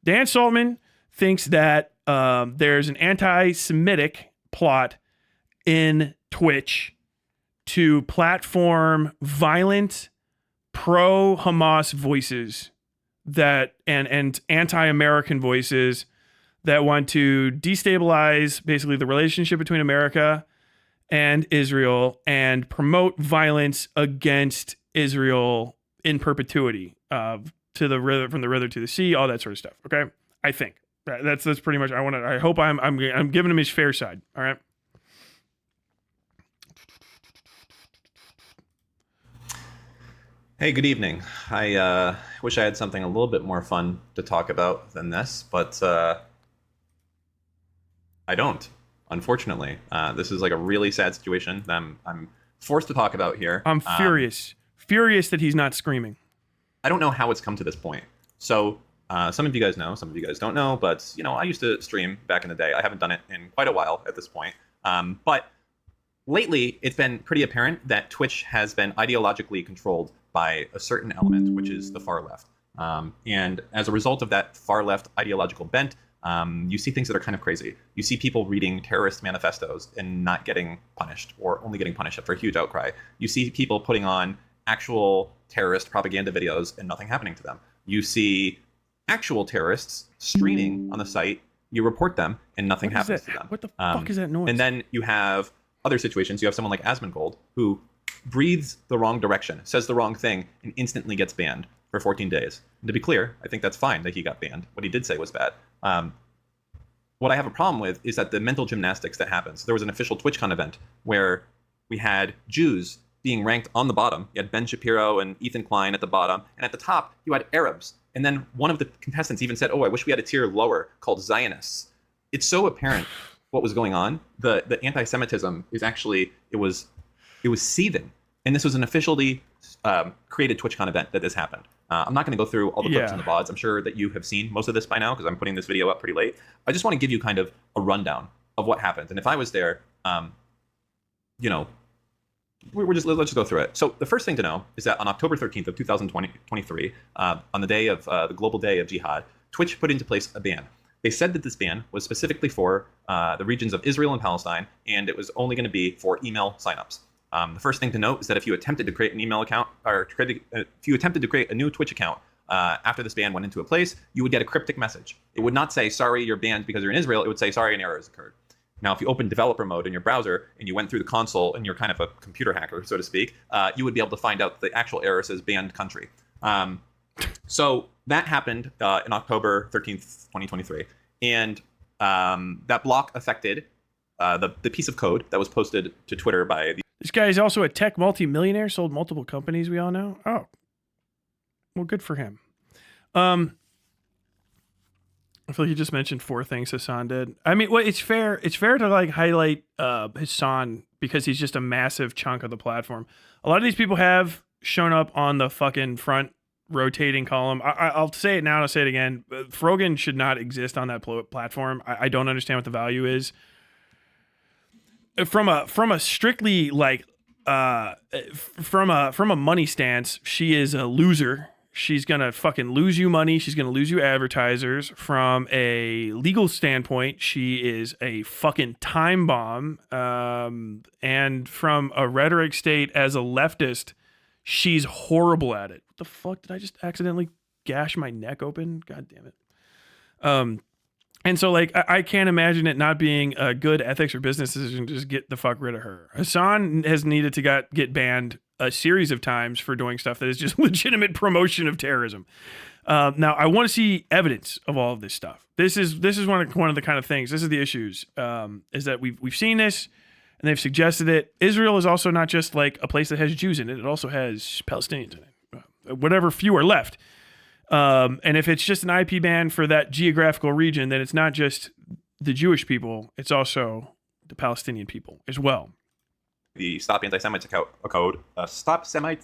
Dan Saltman thinks that there's an anti-Semitic plot in Twitch to platform violent pro-Hamas voices that and anti-American voices that want to destabilize basically the relationship between America and Israel and promote violence against Israel in perpetuity, to the river, from the river to the sea, all that sort of stuff. Okay, I think that's pretty much. I hope I'm giving him his fair side. All right. Hey, good evening. I wish I had something a little bit more fun to talk about than this, but I don't. Unfortunately, this is like a really sad situation that I'm forced to talk about here. I'm furious that he's not screaming. I don't know how it's come to this point. So some of you guys know, some of you guys don't know, but I used to stream back in the day. I haven't done it in quite a while at this point. But lately, it's been pretty apparent that Twitch has been ideologically controlled by a certain element, which is the far left. And as a result of that far left ideological bent, you see things that are kind of crazy. You see people reading terrorist manifestos and not getting punished, or only getting punished after a huge outcry. You see people putting on actual terrorist propaganda videos and nothing happening to them. You see actual terrorists streaming on the site. You report them and nothing happens to them. What the fuck is that noise? And then you have other situations. You have someone like Asmongold who breathes the wrong direction, says the wrong thing, and instantly gets banned for 14 days. And to be clear, I think that's fine that he got banned. What he did say was bad. What I have a problem with is that the mental gymnastics that happens. There was an official TwitchCon event where we had Jews being ranked on the bottom. You had Ben Shapiro and Ethan Klein at the bottom. And at the top, you had Arabs. And then one of the contestants even said, I wish we had a tier lower called Zionists. It's so apparent what was going on. The anti-Semitism is actually, it was seething. And this was an officially created TwitchCon event that this happened. I'm not going to go through all the clips and the VODs. I'm sure that you have seen most of this by now because I'm putting this video up pretty late. I just want to give you kind of a rundown of what happened. And if I was there, let's just go through it. So the first thing to know is that on October 13th of 2023, on the day of the global day of jihad, Twitch put into place a ban. They said that this ban was specifically for the regions of Israel and Palestine, and it was only going to be for email signups. The first thing to note is that if you attempted to create an email account, or if you attempted to create a new Twitch account after this ban went into a place, you would get a cryptic message. It would not say, sorry, you're banned because you're in Israel. It would say, sorry, an error has occurred. Now, if you open developer mode in your browser and you went through the console and you're kind of a computer hacker, so to speak, you would be able to find out the actual error says banned country. So that happened in October 13th, 2023. And that block affected the piece of code that was posted to Twitter by the... This guy is also a tech multi-millionaire, sold multiple companies, we all know. Oh, well, good for him. I feel like you just mentioned four things Hassan did. I mean, well, it's fair to like highlight Hassan because he's just a massive chunk of the platform. A lot of these people have shown up on the fucking front rotating column. I'll say it now and I'll say it again. Frogan should not exist on that platform. I don't understand what the value is. From a strictly like from a money stance, she is a loser. She's gonna fucking lose you money. She's gonna lose you advertisers. From a legal standpoint, she is a fucking time bomb. And from a rhetoric state as a leftist, she's horrible at it. What the fuck? Did I just accidentally gash my neck open? God damn it. And so, like, I can't imagine it not being a good ethics or business decision to just get the fuck rid of her. Hassan has needed to get banned a series of times for doing stuff that is just legitimate promotion of terrorism. Now, I want to see evidence of all of this stuff. This is one of the kind of things. This is the issues. Is that we've seen this, and they've suggested it. Israel is also not just like a place that has Jews in it. It also has Palestinians in it. Whatever few are left. And if it's just an IP ban for that geographical region, then it's not just the Jewish people, it's also the Palestinian people as well. The Stop Anti-Semites code, Stop Semite,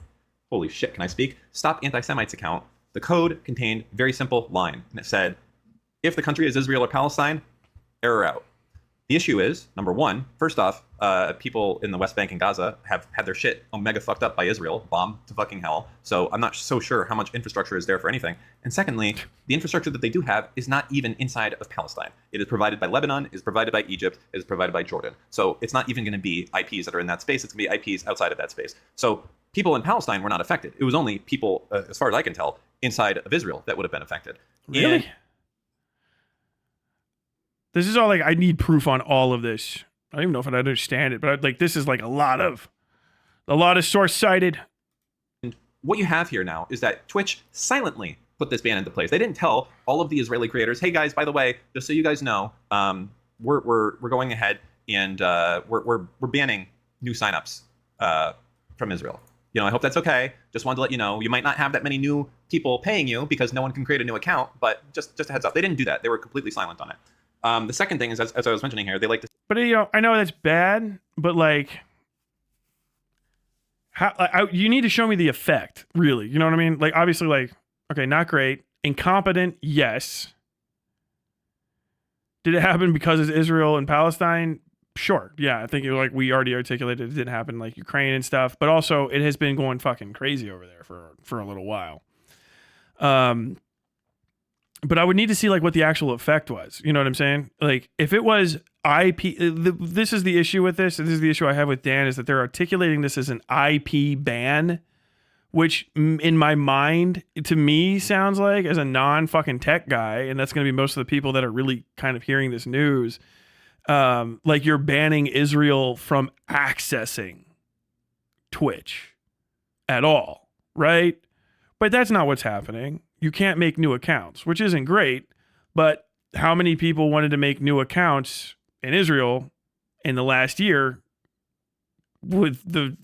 holy shit, can I speak? Stop Anti-Semites account. The code contained a very simple line, and it said, if the country is Israel or Palestine, error out. The issue is, number one, first off, people in the West Bank and Gaza have had their shit omega fucked up by Israel, bombed to fucking hell. So I'm not so sure how much infrastructure is there for anything. And secondly, the infrastructure that they do have is not even inside of Palestine. It is provided by Lebanon, is provided by Egypt, is provided by Jordan. So it's not even going to be IPs that are in that space. It's going to be IPs outside of that space. So people in Palestine were not affected. It was only people, as far as I can tell, inside of Israel that would have been affected. Really? And this is all like, I need proof on all of this. I don't even know if I understand it, but this is like a lot of source cited. what you have here now is that Twitch silently put this ban into place. They didn't tell all of the Israeli creators, hey guys, by the way, just so you guys know, we're going ahead and we're banning new signups from Israel. You know, I hope that's okay. Just wanted to let you know, you might not have that many new people paying you because no one can create a new account, but just a heads up. They didn't do that. They were completely silent on it. The second thing is, as I was mentioning here, they like to... But, you know, I know that's bad, but, like, you need to show me the effect, really. You know what I mean? Like, obviously, like, okay, not great. Incompetent, yes. Did it happen because it's Israel and Palestine? Sure. Yeah, I think like we already articulated, it didn't happen like Ukraine and stuff, but also it has been going fucking crazy over there for a little while. But I would need to see like what the actual effect was. You know what I'm saying? Like if it was IP, this is the issue with this. This is the issue I have with Dan, is that they're articulating this as an IP ban, which in my mind, to me, sounds like, as a non-fucking tech guy, and that's going to be most of the people that are really kind of hearing this news, like you're banning Israel from accessing Twitch at all, right? But that's not what's happening. You can't make new accounts, which isn't great, but how many people wanted to make new accounts in Israel in the last year with the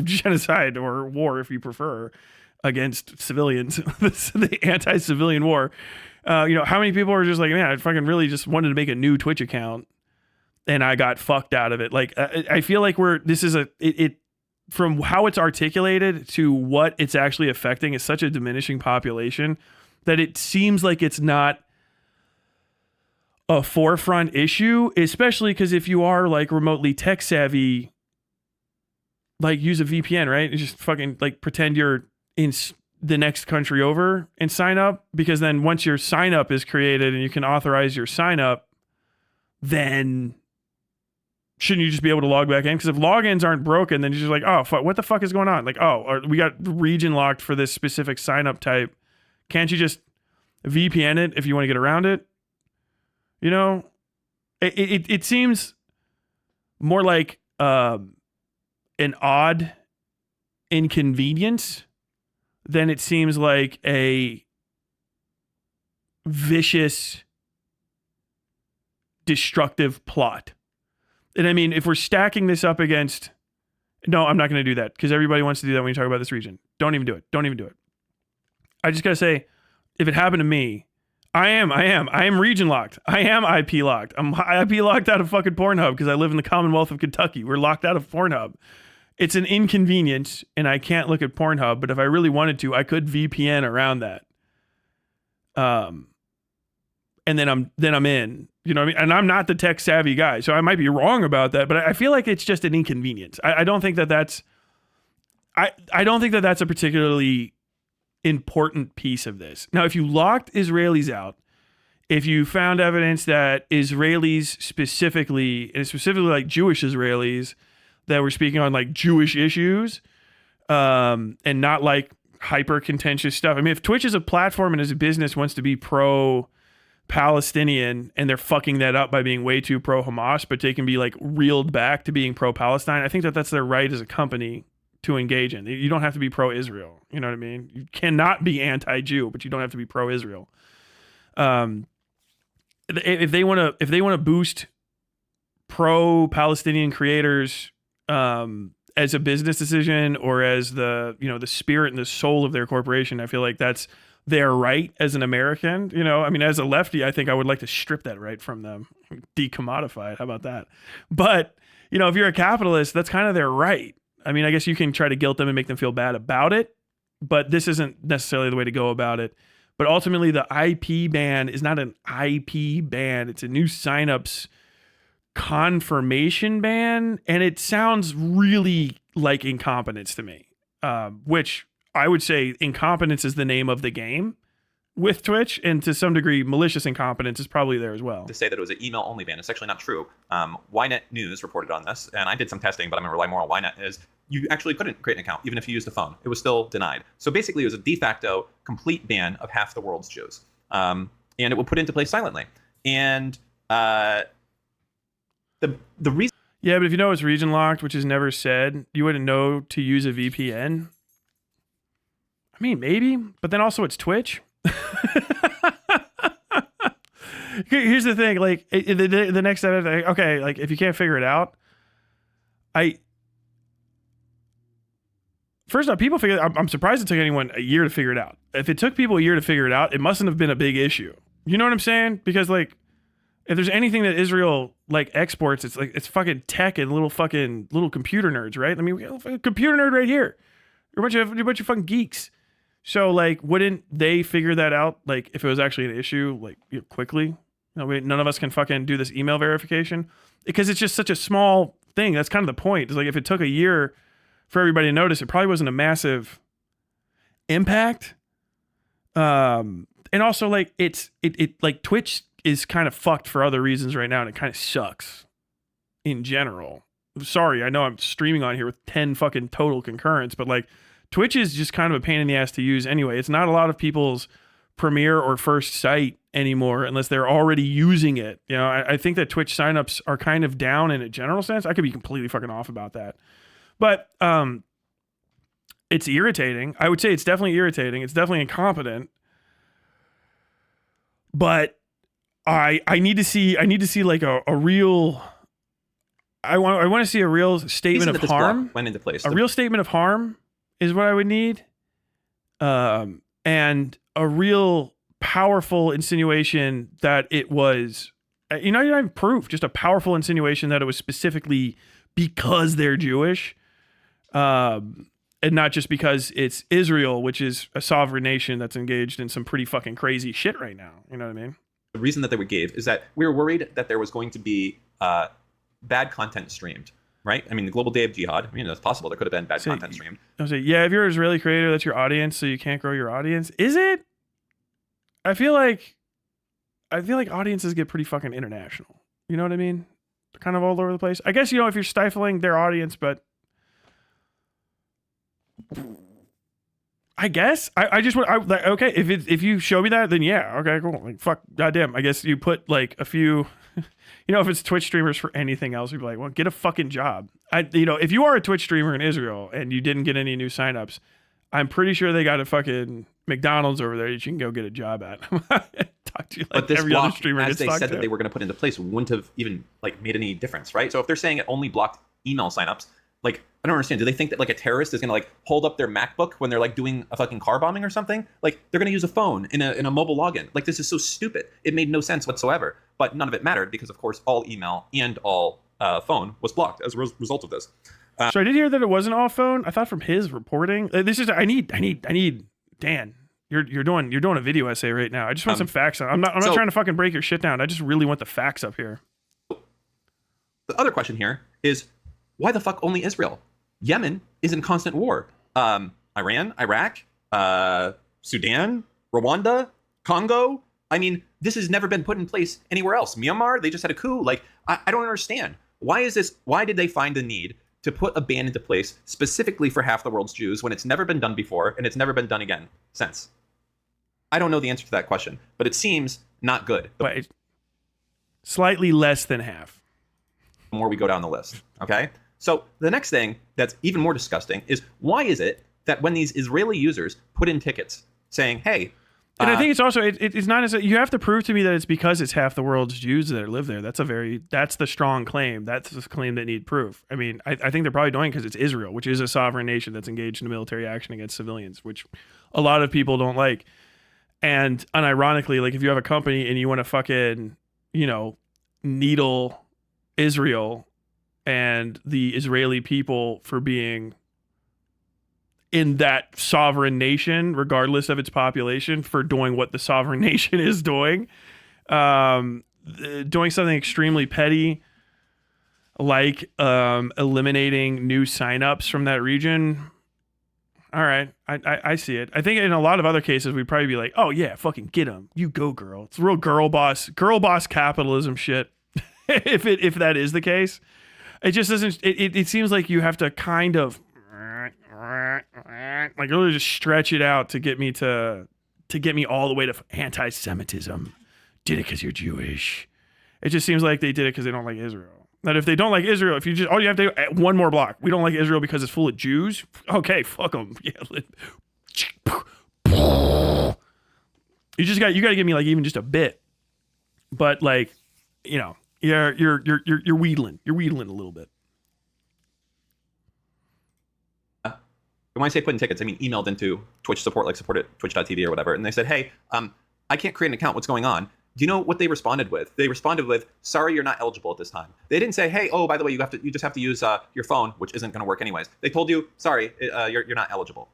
genocide or war, if you prefer, against civilians, the anti-civilian war? You know, how many people are just like, man, I fucking really just wanted to make a new Twitch account and I got fucked out of it. Like, I feel like from how it's articulated to what it's actually affecting is such a diminishing population that it seems like it's not a forefront issue, especially because if you are like remotely tech savvy, like use a VPN, right? And just fucking like pretend you're in the next country over and sign up, because then once your sign up is created and you can authorize your sign up, then shouldn't you just be able to log back in? Because if logins aren't broken, then you're just like, oh, fuck, what the fuck is going on? Like, oh, we got region locked for this specific sign up type. Can't you just VPN it if you want to get around it? You know, it seems more like an odd inconvenience than it seems like a vicious, destructive plot. And I mean, if we're stacking this up against, no, I'm not going to do that because everybody wants to do that when you talk about this region. Don't even do it. Don't even do it. I just got to say, if it happened to me, I am region locked. I am IP locked. I'm IP locked out of fucking Pornhub because I live in the Commonwealth of Kentucky. We're locked out of Pornhub. It's an inconvenience and I can't look at Pornhub, but if I really wanted to, I could VPN around that. And then I'm in, you know what I mean? And I'm not the tech savvy guy, so I might be wrong about that, but I feel like it's just an inconvenience. I don't think that that's a particularly important piece of this. Now, if you locked Israelis out, if you found evidence that Israelis specifically, and specifically like Jewish Israelis that were speaking on like Jewish issues, and not like hyper contentious stuff. I mean, if Twitch as a platform and as a business wants to be pro-Palestinian and they're fucking that up by being way too pro-Hamas, but they can be like reeled back to being pro-Palestine, I think that that's their right as a company to engage in. You don't have to be pro-Israel. You know what I mean? You cannot be anti-Jew, but you don't have to be pro-Israel. If they want to boost pro-Palestinian creators as a business decision or as the spirit and the soul of their corporation, I feel like that's their right as an American. You know, I mean, as a lefty, I think I would like to strip that right from them, decommodify it. How about that? But, you know, if you're a capitalist, that's kind of their right. I mean, I guess you can try to guilt them and make them feel bad about it, but this isn't necessarily the way to go about it. But ultimately, the IP ban is not an IP ban. It's a new signups confirmation ban, and it sounds really like incompetence to me, which I would say incompetence is the name of the game with Twitch, and to some degree malicious incompetence is probably there as well. To say that it was an email only ban, it's actually not true. Ynet News reported on this, and I did some testing, but I'm going to rely more on Ynet, is you actually couldn't create an account even if you used a phone. It was still denied. So basically it was a de facto complete ban of half the world's Jews, and it would put into place silently. And the reason... Yeah, but if you know it's region locked, which is never said, you wouldn't know to use a VPN. I mean, maybe, but then also it's Twitch. Here's the thing, like the next step, okay, like if you can't figure it out, first off, people figure. I'm surprised it took anyone a year to figure it out. If it took people a year to figure it out, it mustn't have been a big issue. You know what I'm saying? Because like, if there's anything that Israel like exports, it's like it's fucking tech and little computer nerds, right? I mean, we got a computer nerd right here. You're a bunch of fucking geeks. So like, wouldn't they figure that out? Like, if it was actually an issue, like quickly. None of us can fucking do this email verification because it's just such a small thing. That's kind of the point. It's like if it took a year for everybody to notice, it probably wasn't a massive impact. And also like it like Twitch is kind of fucked for other reasons right now, and it kind of sucks in general. Sorry, I know I'm streaming on here with 10 fucking total concurrents, but like Twitch is just kind of a pain in the ass to use anyway. It's not a lot of people's premier or first site anymore unless they're already using it. You know, I think that Twitch signups are kind of down in a general sense. I could be completely fucking off about that. But it's irritating. I would say it's definitely irritating. It's definitely incompetent. But I need to see like a real I want to see a real statement of harm. Went into place. A real statement of harm is what I would need. And a real powerful insinuation that it was, you don't have proof, just a powerful insinuation that it was specifically because they're Jewish, and not just because it's Israel, which is a sovereign nation that's engaged in some pretty fucking crazy shit right now. You know what I mean? The reason that they gave is that we were worried that there was going to be bad content streamed. Right? I mean, the global day of jihad, that's possible. There could have been bad content streamed. I'll say, yeah, if you're an Israeli creator, that's your audience, so you can't grow your audience. Is it? I feel like audiences get pretty fucking international. You know what I mean? They're kind of all over the place. I guess, if you're stifling their audience, but I guess I just want, okay, if you show me that, then yeah, okay, cool. Like, fuck, goddamn. I guess you put like a few, if it's Twitch streamers for anything else, you'd be like, well, get a fucking job. If you are a Twitch streamer in Israel and you didn't get any new signups, I'm pretty sure they got a fucking McDonald's over there that you can go get a job at. Talk to you like but this every block, other streamer. as they said that they were going to put into place, wouldn't have even like made any difference, right? So if they're saying it only blocked email signups, like, I don't understand. Do they think that like a terrorist is going to like hold up their MacBook when they're like doing a fucking car bombing or something? Like they're going to use a phone in a mobile login. Like this is so stupid. It made no sense whatsoever. But none of it mattered because of course all email and all phone was blocked as a result of this. So I did hear that it wasn't all phone. I thought from his reporting, this is I need Dan. You're doing a video essay right now. I just want some facts. I'm not trying to fucking break your shit down. I just really want the facts up here. The other question here is why the fuck only Israel? Yemen is in constant war. Iran, Iraq, Sudan, Rwanda, Congo. I mean, this has never been put in place anywhere else. Myanmar, they just had a coup. Like, I don't understand. Why is this? Why did they find the need to put a ban into place specifically for half the world's Jews when it's never been done before and it's never been done again since? I don't know the answer to that question, but it seems not good. But slightly less than half. The more we go down the list, okay? So the next thing that's even more disgusting is why is it that when these Israeli users put in tickets saying, hey... And I think it's also, it's not as, you have to prove to me that it's because it's half the world's Jews that live there. That's the strong claim. That's the claim that need proof. I mean, I think they're probably doing it because it's Israel, which is a sovereign nation that's engaged in military action against civilians, which a lot of people don't like. And unironically, like if you have a company and you want to fucking, needle Israel and the Israeli people for being in that sovereign nation, regardless of its population, for doing what the sovereign nation is doing something extremely petty, like eliminating new signups from that region. All right, I see it. I think in a lot of other cases we'd probably be like, oh yeah, fucking get him, you go girl. It's real girl boss capitalism shit. if that is the case, it just doesn't. It seems like you have to kind of like really just stretch it out to get me all the way to anti-Semitism. Did it because you're Jewish. It just seems like they did it because they don't like Israel. That if they don't like Israel, if you just, all you have to do, one more block. We don't like Israel because it's full of Jews. Okay, fuck them. Yeah. You got to give me like even just a bit. But like, you know, you're wheedling. You're wheedling a little bit. When I say put in tickets, I mean emailed into Twitch support, like support at twitch.tv or whatever, and they said, hey, I can't create an account. What's going on? Do you know what they responded with? They responded with, sorry, you're not eligible at this time. They didn't say, hey, oh, by the way, you just have to use your phone, which isn't going to work anyways. They told you, sorry, you're not eligible.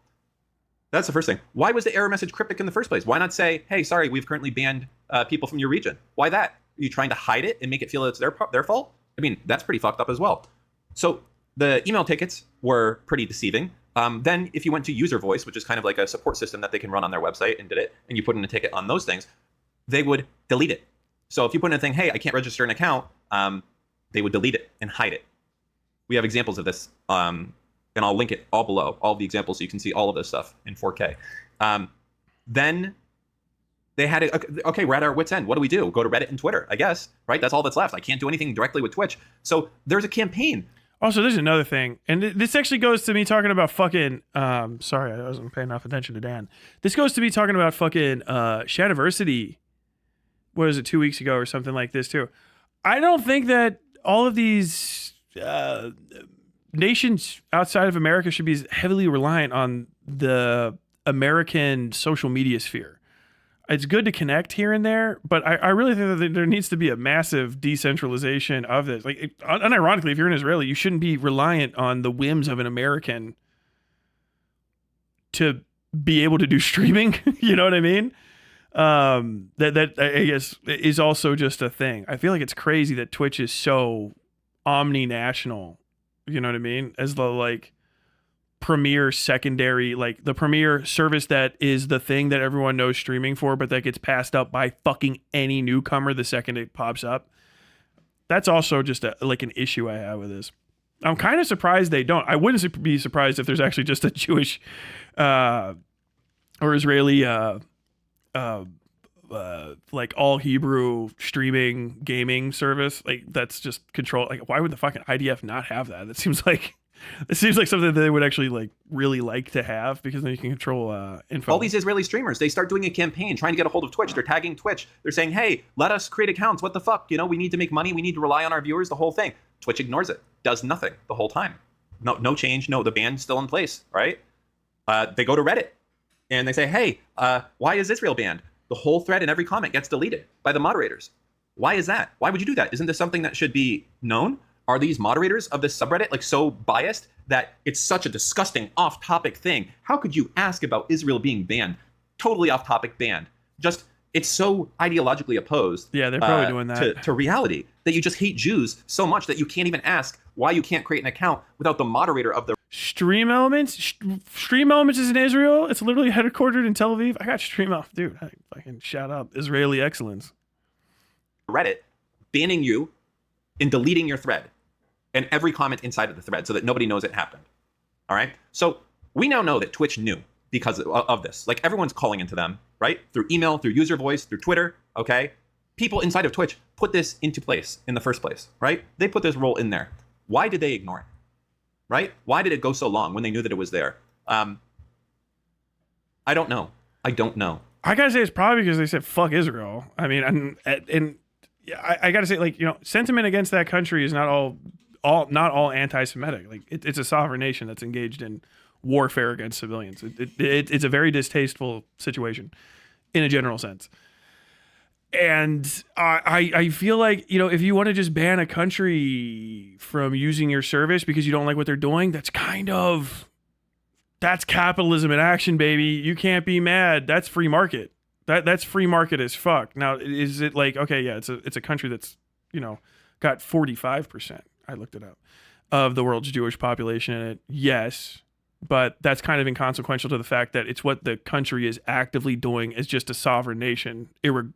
That's the first thing. Why was the error message cryptic in the first place? Why not say, hey, sorry, we've currently banned people from your region? Why that? Are you trying to hide it and make it feel it's their fault? I mean, that's pretty fucked up as well. So the email tickets were pretty deceiving. Then if you went to user voice, which is kind of like a support system that they can run on their website and did it, and you put in a ticket on those things, they would delete it. So if you put in a thing, hey, I can't register an account, they would delete it and hide it. We have examples of this, and I'll link it all below, all the examples, so you can see all of this stuff in 4K. Then they had it, okay, we're at our wit's end. What do we do? Go to Reddit and Twitter, I guess, right? That's all that's left. I can't do anything directly with Twitch. So there's a campaign. Also, there's another thing, and this actually goes to me talking about fucking, sorry, I wasn't paying enough attention to Dan. This goes to me talking about fucking Shadiversity, what was it, 2 weeks ago or something like this too. I don't think that all of these nations outside of America should be heavily reliant on the American social media sphere. It's good to connect here and there, but I really think that there needs to be a massive decentralization of this. Like, unironically, if you're an Israeli, you shouldn't be reliant on the whims of an American to be able to do streaming. You know what I mean? That I guess is also just a thing. I feel like it's crazy that Twitch is so omni-national. You know what I mean? As the like premier secondary, like the premier service that is the thing that everyone knows streaming for, but that gets passed up by fucking any newcomer the second it pops up. That's also just like an issue I have with this. I'm kind of surprised they don't. I wouldn't be surprised if there's actually just a Jewish or Israeli like all Hebrew streaming gaming service. Like that's just control. Like why would the fucking IDF not have that? It seems like something that they would actually like really like to have, because then you can control info. All these Israeli streamers, they start doing a campaign trying to get a hold of Twitch. They're tagging Twitch. They're saying, hey, let us create accounts. What the fuck? You know, we need to make money. We need to rely on our viewers, the whole thing. Twitch ignores it, does nothing the whole time. No change. No, the ban's still in place, right? They go to Reddit and they say, hey, why is Israel banned? The whole thread and every comment gets deleted by the moderators. Why is that? Why would you do that? Isn't this something that should be known? Are these moderators of this subreddit like so biased that it's such a disgusting off-topic thing? How could you ask about Israel being banned? Totally off-topic banned. Just, it's so ideologically opposed. Yeah, they're probably doing that. To reality, that you just hate Jews so much that you can't even ask why you can't create an account without the moderator of the Stream Elements. Stream Elements is in Israel. It's literally headquartered in Tel Aviv. I got Stream Elements, dude. I can shout out Israeli excellence. Reddit banning you and deleting your thread and every comment inside of the thread so that nobody knows it happened. All right. So we now know that Twitch knew because of this. Like everyone's calling into them, right? Through email, through user voice, through Twitter. Okay. People inside of Twitch put this into place in the first place, right? They put this role in there. Why did they ignore it? Right? Why did it go so long when they knew that it was there? I don't know. I gotta say it's probably because they said fuck Israel. I mean, and I gotta say, like, you know, sentiment against that country is not all anti-Semitic. Like it's a sovereign nation that's engaged in warfare against civilians. It's a very distasteful situation in a general sense. And I feel like, you know, if you want to just ban a country from using your service because you don't like what they're doing, that's capitalism in action, baby. You can't be mad. That's free market. That's free market as fuck. Now, is it like, okay, yeah, it's a country that's, you know, got 45%. I looked it up, of the world's Jewish population in it. Yes. But that's kind of inconsequential to the fact that it's what the country is actively doing as just a sovereign nation,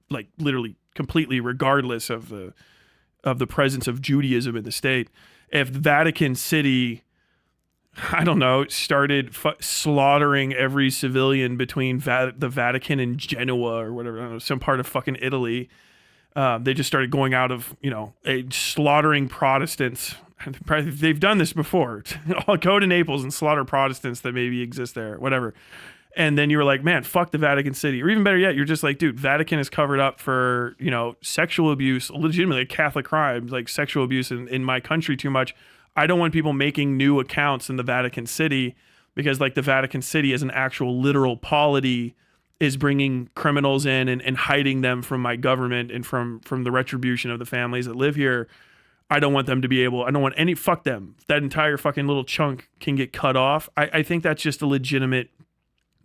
like literally completely regardless of the presence of Judaism in the state. If Vatican City, I don't know, started slaughtering every civilian between the Vatican and Genoa or whatever, I don't know, some part of fucking Italy, they just started going out of, slaughtering Protestants. They've done this before. I'll go to Naples and slaughter Protestants that maybe exist there, whatever. And then you were like, man, fuck the Vatican City. Or even better yet, you're just like, dude, Vatican is covered up for, sexual abuse, legitimately a Catholic crime, like sexual abuse in my country too much. I don't want people making new accounts in the Vatican City because like the Vatican City as an actual literal polity is bringing criminals in and hiding them from my government and from the retribution of the families that live here. I don't want them to be able, I don't want any, fuck them. That entire fucking little chunk can get cut off. I think that's just a legitimate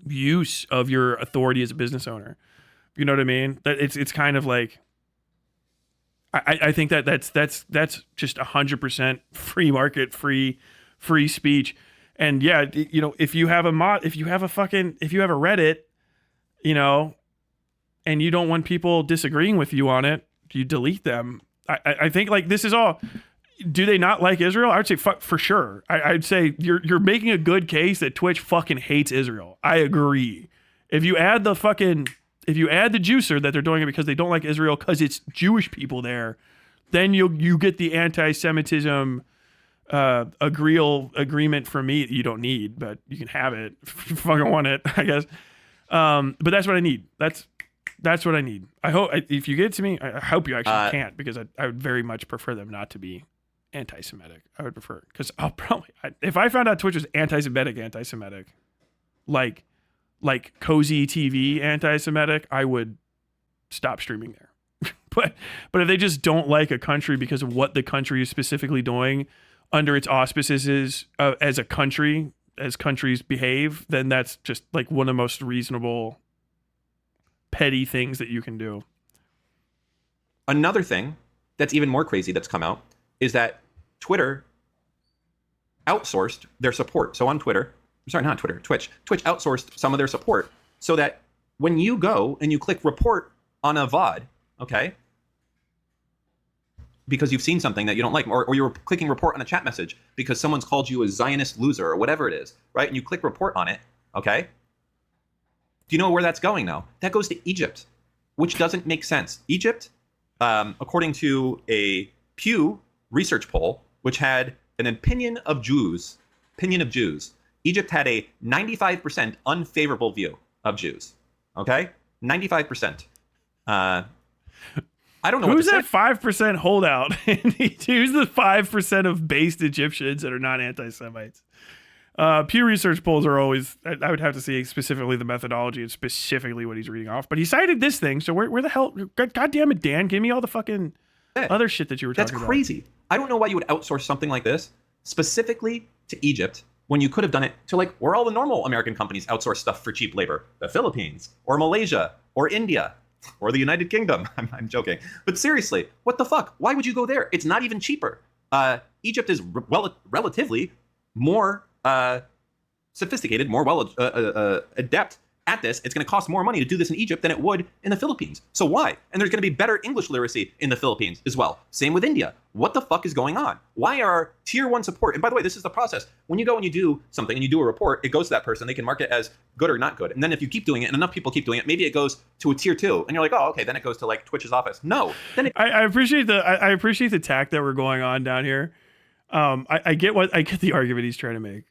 use of your authority as a business owner. You know what I mean? That it's kind of like, I think that's just 100% free market, free speech. And yeah, if you have a Reddit, and you don't want people disagreeing with you on it, you delete them. I think like this is all. Do they not like Israel? I would say fuck for sure. I'd say you're making a good case that Twitch fucking hates Israel. I agree. If you add the juicer that they're doing it because they don't like Israel because it's Jewish people there, then you get the anti-Semitism agreement from me that you don't need, but you can have it if you fucking want it, I guess. But that's what I need. That's what I need. I hope if you get it to me, I hope you actually can't, because I would very much prefer them not to be anti-Semitic. I would prefer, because I'll probably, if I found out Twitch was anti-Semitic, like cozy TV anti-Semitic, I would stop streaming there. but if they just don't like a country because of what the country is specifically doing under its auspices as a country, as countries behave, then that's just like one of the most reasonable petty things that you can do. Another thing that's even more crazy that's come out is that Twitter outsourced their support. So on Twitch outsourced some of their support so that when you go and you click report on a VOD, okay, because you've seen something that you don't like, or you're clicking report on a chat message because someone's called you a Zionist loser or whatever it is, right? And you click report on it, okay? Do you know where that's going now? That goes to Egypt, which doesn't make sense. Egypt, according to a Pew research poll, which had an opinion of Jews, Egypt had a 95% unfavorable view of Jews. Okay? 95%. I don't know who's that 5% holdout. Who's the 5% of based Egyptians that are not anti-Semites? Pew Research polls are always, I would have to see specifically the methodology and specifically what he's reading off. But he cited this thing, so where the hell, God damn it, Dan, give me all the fucking other shit that you were talking about. That's crazy. I don't know why you would outsource something like this specifically to Egypt when you could have done it to like where all the normal American companies outsource stuff for cheap labor. The Philippines, or Malaysia, or India, or the United Kingdom. I'm joking. But seriously, what the fuck? Why would you go there? It's not even cheaper. Egypt is relatively more sophisticated, more adept at this. It's going to cost more money to do this in Egypt than it would in the Philippines. So why? And there's going to be better English literacy in the Philippines as well. Same with India. What the fuck is going on? Why are tier 1 support? And by the way, this is the process. When you go and you do something and you do a report, it goes to that person. They can mark it as good or not good. And then if you keep doing it and enough people keep doing it, maybe it goes to a tier 2. And you're like, oh, okay, then it goes to like Twitch's office. No. Then I appreciate the tack that we're going on down here. I get the argument he's trying to make.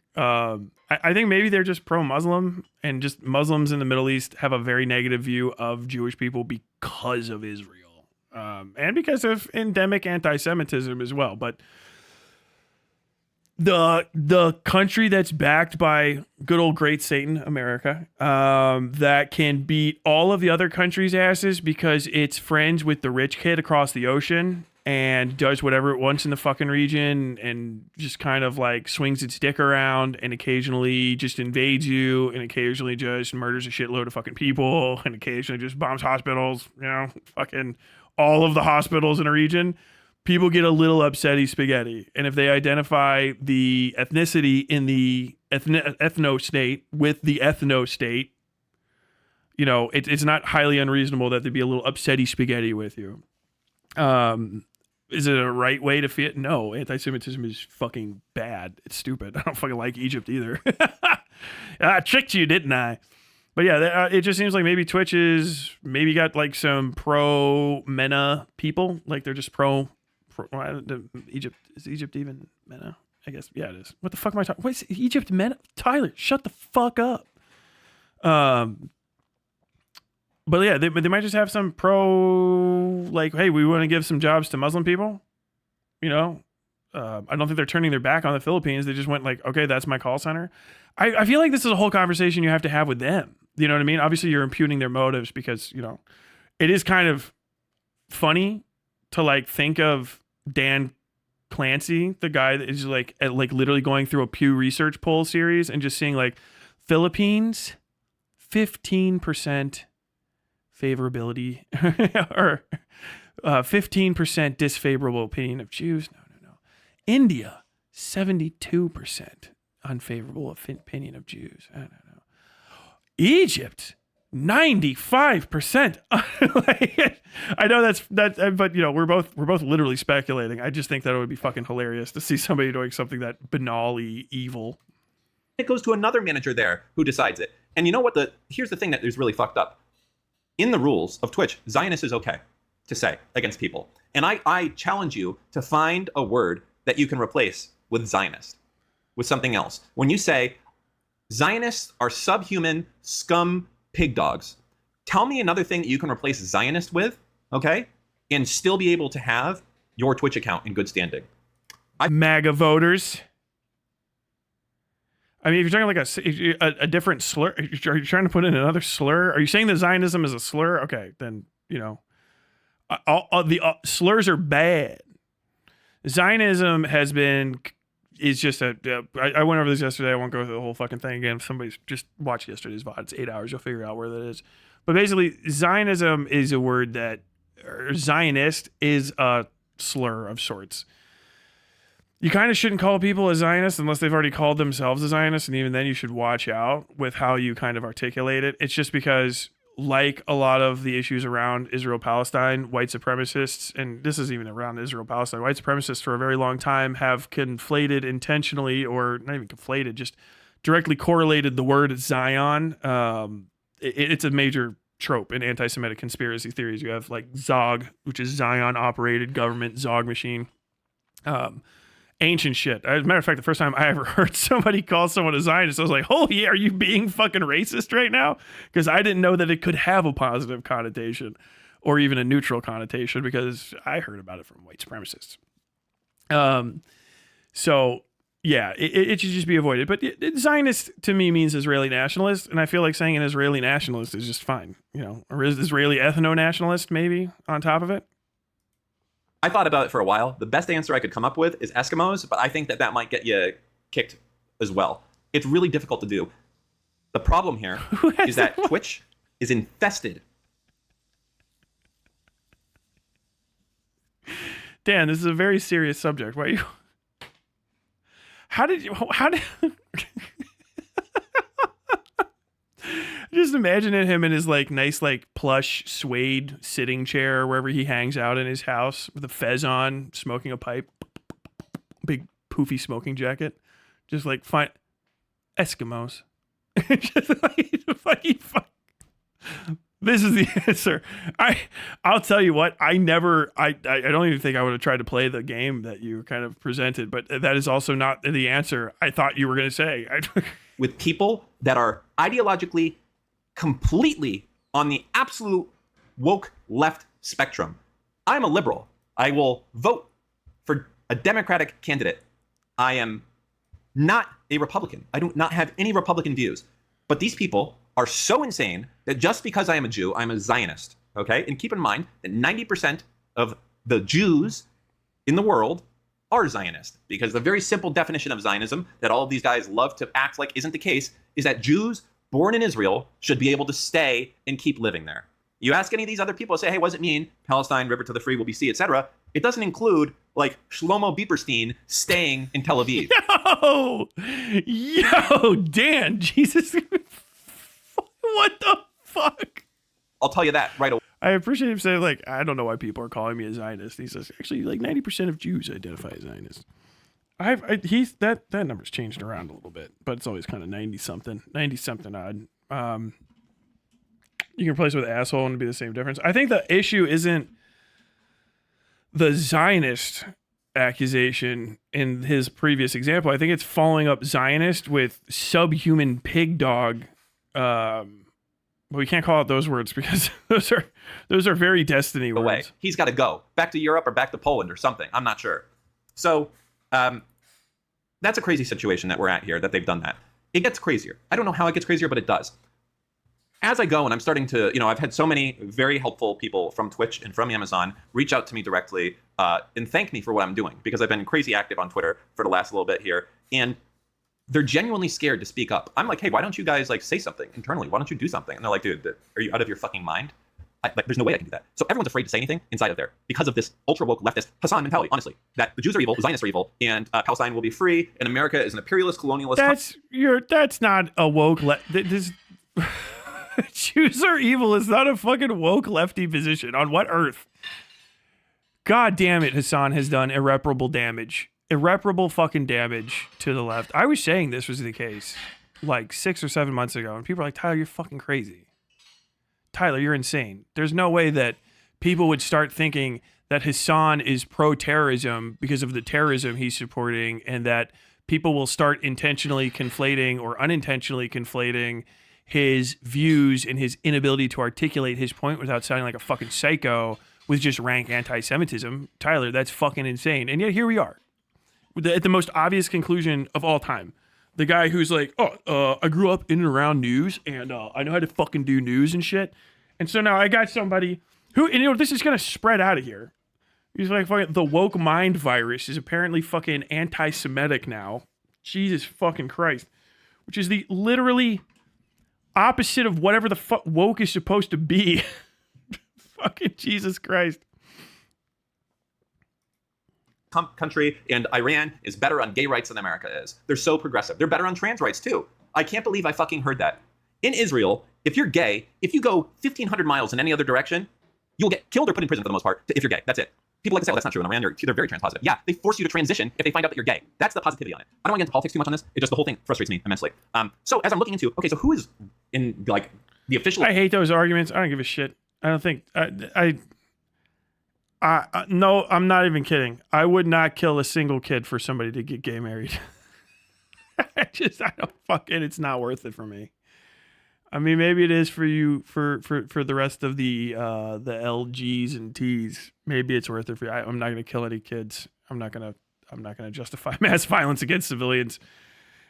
I think maybe they're just pro-Muslim, and just Muslims in the Middle East have a very negative view of Jewish people because of Israel, and because of endemic anti-Semitism as well. But the country that's backed by good old great Satan, America, that can beat all of the other countries' asses because it's friends with the rich kid across the ocean and does whatever it wants in the fucking region and just kind of like swings its dick around and occasionally just invades you and occasionally just murders a shitload of fucking people and occasionally just bombs hospitals, fucking all of the hospitals in a region. people get a little upsetty spaghetti. And if they identify the ethnicity in the ethno state with the ethno state, you know, it's not highly unreasonable that they'd be a little upsetty spaghetti with you. Is it a right way to feel? No, anti-Semitism is fucking bad. It's stupid. I don't fucking like Egypt either. I tricked you, didn't I? But yeah, it just seems like maybe Twitch is maybe got like some pro-MENA people. Like they're just pro Egypt. Is Egypt even MENA? I guess. Yeah, it is. What the fuck am I talking? What's Egypt MENA? Tyler, shut the fuck up. But yeah, they might just have some pro, like, hey, we want to give some jobs to Muslim people. You know, I don't think they're turning their back on the Philippines. They just went like, okay, that's my call center. I feel like this is a whole conversation you have to have with them. You know what I mean? Obviously, you're imputing their motives because, you know, it is kind of funny to like think of Dan Clancy, the guy that is like literally going through a Pew Research poll series and just seeing like Philippines, 15% favorability or 15% disfavorable opinion of Jews. No. India, 72% unfavorable opinion of Jews. I don't know. Egypt, 95%. Like, I know that's but you know, we're both literally speculating. I just think that it would be fucking hilarious to see somebody doing something that banally evil. It goes to another manager there who decides it. And you know what? Here's the thing that is really fucked up. In the rules of Twitch, Zionist is okay to say against people. And I challenge you to find a word that you can replace with Zionist, with something else. When you say, Zionists are subhuman scum pig dogs, tell me another thing that you can replace Zionist with, okay? And still be able to have your Twitch account in good standing. MAGA voters. I mean, if you're talking like a different slur, are you trying to put in another slur? Are you saying that Zionism is a slur? Okay, then, you know, all the slurs are bad. Zionism is just I went over this yesterday. I won't go through the whole fucking thing again. If somebody's just watched yesterday's VOD, it's 8 hours. You'll figure out where that is. But basically, Zionism is a word that, or Zionist is a slur of sorts. You kind of shouldn't call people a Zionist unless they've already called themselves a Zionist, and even then you should watch out with how you kind of articulate it. It's just because, like a lot of the issues around Israel-Palestine, white supremacists, and this is even around Israel-Palestine, white supremacists for a very long time have conflated intentionally, or not even conflated, just directly correlated the word Zion. It's a major trope in anti-Semitic conspiracy theories. You have like Zog, which is Zion-operated government, Zog machine. Ancient shit. As a matter of fact, the first time I ever heard somebody call someone a Zionist, I was like, oh yeah, are you being fucking racist right now? Because I didn't know that it could have a positive connotation or even a neutral connotation, because I heard about it from white supremacists. So yeah, it should just be avoided. But Zionist to me means Israeli nationalist, and I feel like saying an Israeli nationalist is just fine. You know, or is Israeli ethno-nationalist maybe on top of it? I thought about it for a while. The best answer I could come up with is Eskimos, but I think that might get you kicked as well. It's really difficult to do. The problem here is that Twitch is infested. Dan, this is a very serious subject. Why are you? How did just imagining him in his like nice like plush suede sitting chair wherever he hangs out in his house with a fez on, smoking a pipe, big poofy smoking jacket, just like fine Eskimos. Just like fuck. This is the answer. I'll tell you what, I don't even think I would have tried to play the game that you kind of presented, but that is also not the answer I thought you were going to say. With people that are ideologically completely on the absolute woke left spectrum. I'm a liberal. I will vote for a Democratic candidate. I am not a Republican. I do not have any Republican views. But these people are so insane that just because I am a Jew, I'm a Zionist. Okay? And keep in mind that 90% of the Jews in the world are Zionist, because the very simple definition of Zionism that all of these guys love to act like isn't the case is that Jews born in Israel should be able to stay and keep living there. You ask any of these other people, say, hey, what does it mean? Palestine, river to the free will be sea, etc. It doesn't include like Shlomo Bieberstein staying in Tel Aviv. Yo, Dan, Jesus. What the fuck? I'll tell you that right away. I appreciate him saying, like, I don't know why people are calling me a Zionist. He says, actually, like 90% of Jews identify as Zionists. That number's changed around a little bit, but it's always kind of 90 something odd. You can replace it with asshole and it'd be the same difference. I think the issue isn't the Zionist accusation in his previous example. I think it's following up Zionist with subhuman pig dog. But we can't call it those words because those are very Destiny words. Away. He's got to go back to Europe or back to Poland or something. I'm not sure. So that's a crazy situation that we're at here, that they've done that. It gets crazier. I don't know how it gets crazier, but it does. As I go and I'm starting to, I've had so many very helpful people from Twitch and from Amazon reach out to me directly and thank me for what I'm doing, because I've been crazy active on Twitter for the last little bit here. And they're genuinely scared to speak up. I'm like, hey, why don't you guys like say something internally? Why don't you do something? And they're like, dude, are you out of your fucking mind? There's no way I can do that. So everyone's afraid to say anything inside of there because of this ultra woke leftist Hassan mentality, honestly, that the Jews are evil, the Zionists are evil, and Palestine will be free, and America is an imperialist, colonialist. That's not a woke this Jews are evil is not a fucking woke lefty position. On what earth? God damn it, Hassan has done irreparable damage. Irreparable fucking damage to the left. I was saying this was the case like 6 or 7 months ago, and people are like, Tyler, you're fucking crazy. Tyler, you're insane. There's no way that people would start thinking that Hassan is pro-terrorism because of the terrorism he's supporting, and that people will start intentionally conflating or unintentionally conflating his views and his inability to articulate his point without sounding like a fucking psycho with just rank anti-Semitism. Tyler, that's fucking insane. And yet here we are at the most obvious conclusion of all time. The guy who's like, I grew up in and around news, and I know how to fucking do news and shit. And so now I got somebody who, and this is going to spread out of here. He's like, fucking, the woke mind virus is apparently fucking anti-Semitic now. Jesus fucking Christ. Which is the literally opposite of whatever the fuck woke is supposed to be. Fucking Jesus Christ. Country, and Iran is better on gay rights than America is. They're so progressive. They're better on trans rights too. I can't believe I fucking heard that. In Israel, if you're gay, if you go 1,500 miles in any other direction, you'll get killed or put in prison for the most part if you're gay. That's it. People like to say, oh, that's not true in Iran. They're very trans positive. Yeah, they force you to transition if they find out that you're gay. That's the positivity on it. I don't want to get into politics too much on this. It just, the whole thing frustrates me immensely. So as I'm looking into, okay, so who is in like the official... I hate those arguments. I don't give a shit. I don't think... No, I'm not even kidding. I would not kill a single kid for somebody to get gay married. I don't fucking, it's not worth it for me. I mean, maybe it is for you, for the rest of the LGs and Ts. Maybe it's worth it for you. I'm not going to kill any kids. I'm not going to justify mass violence against civilians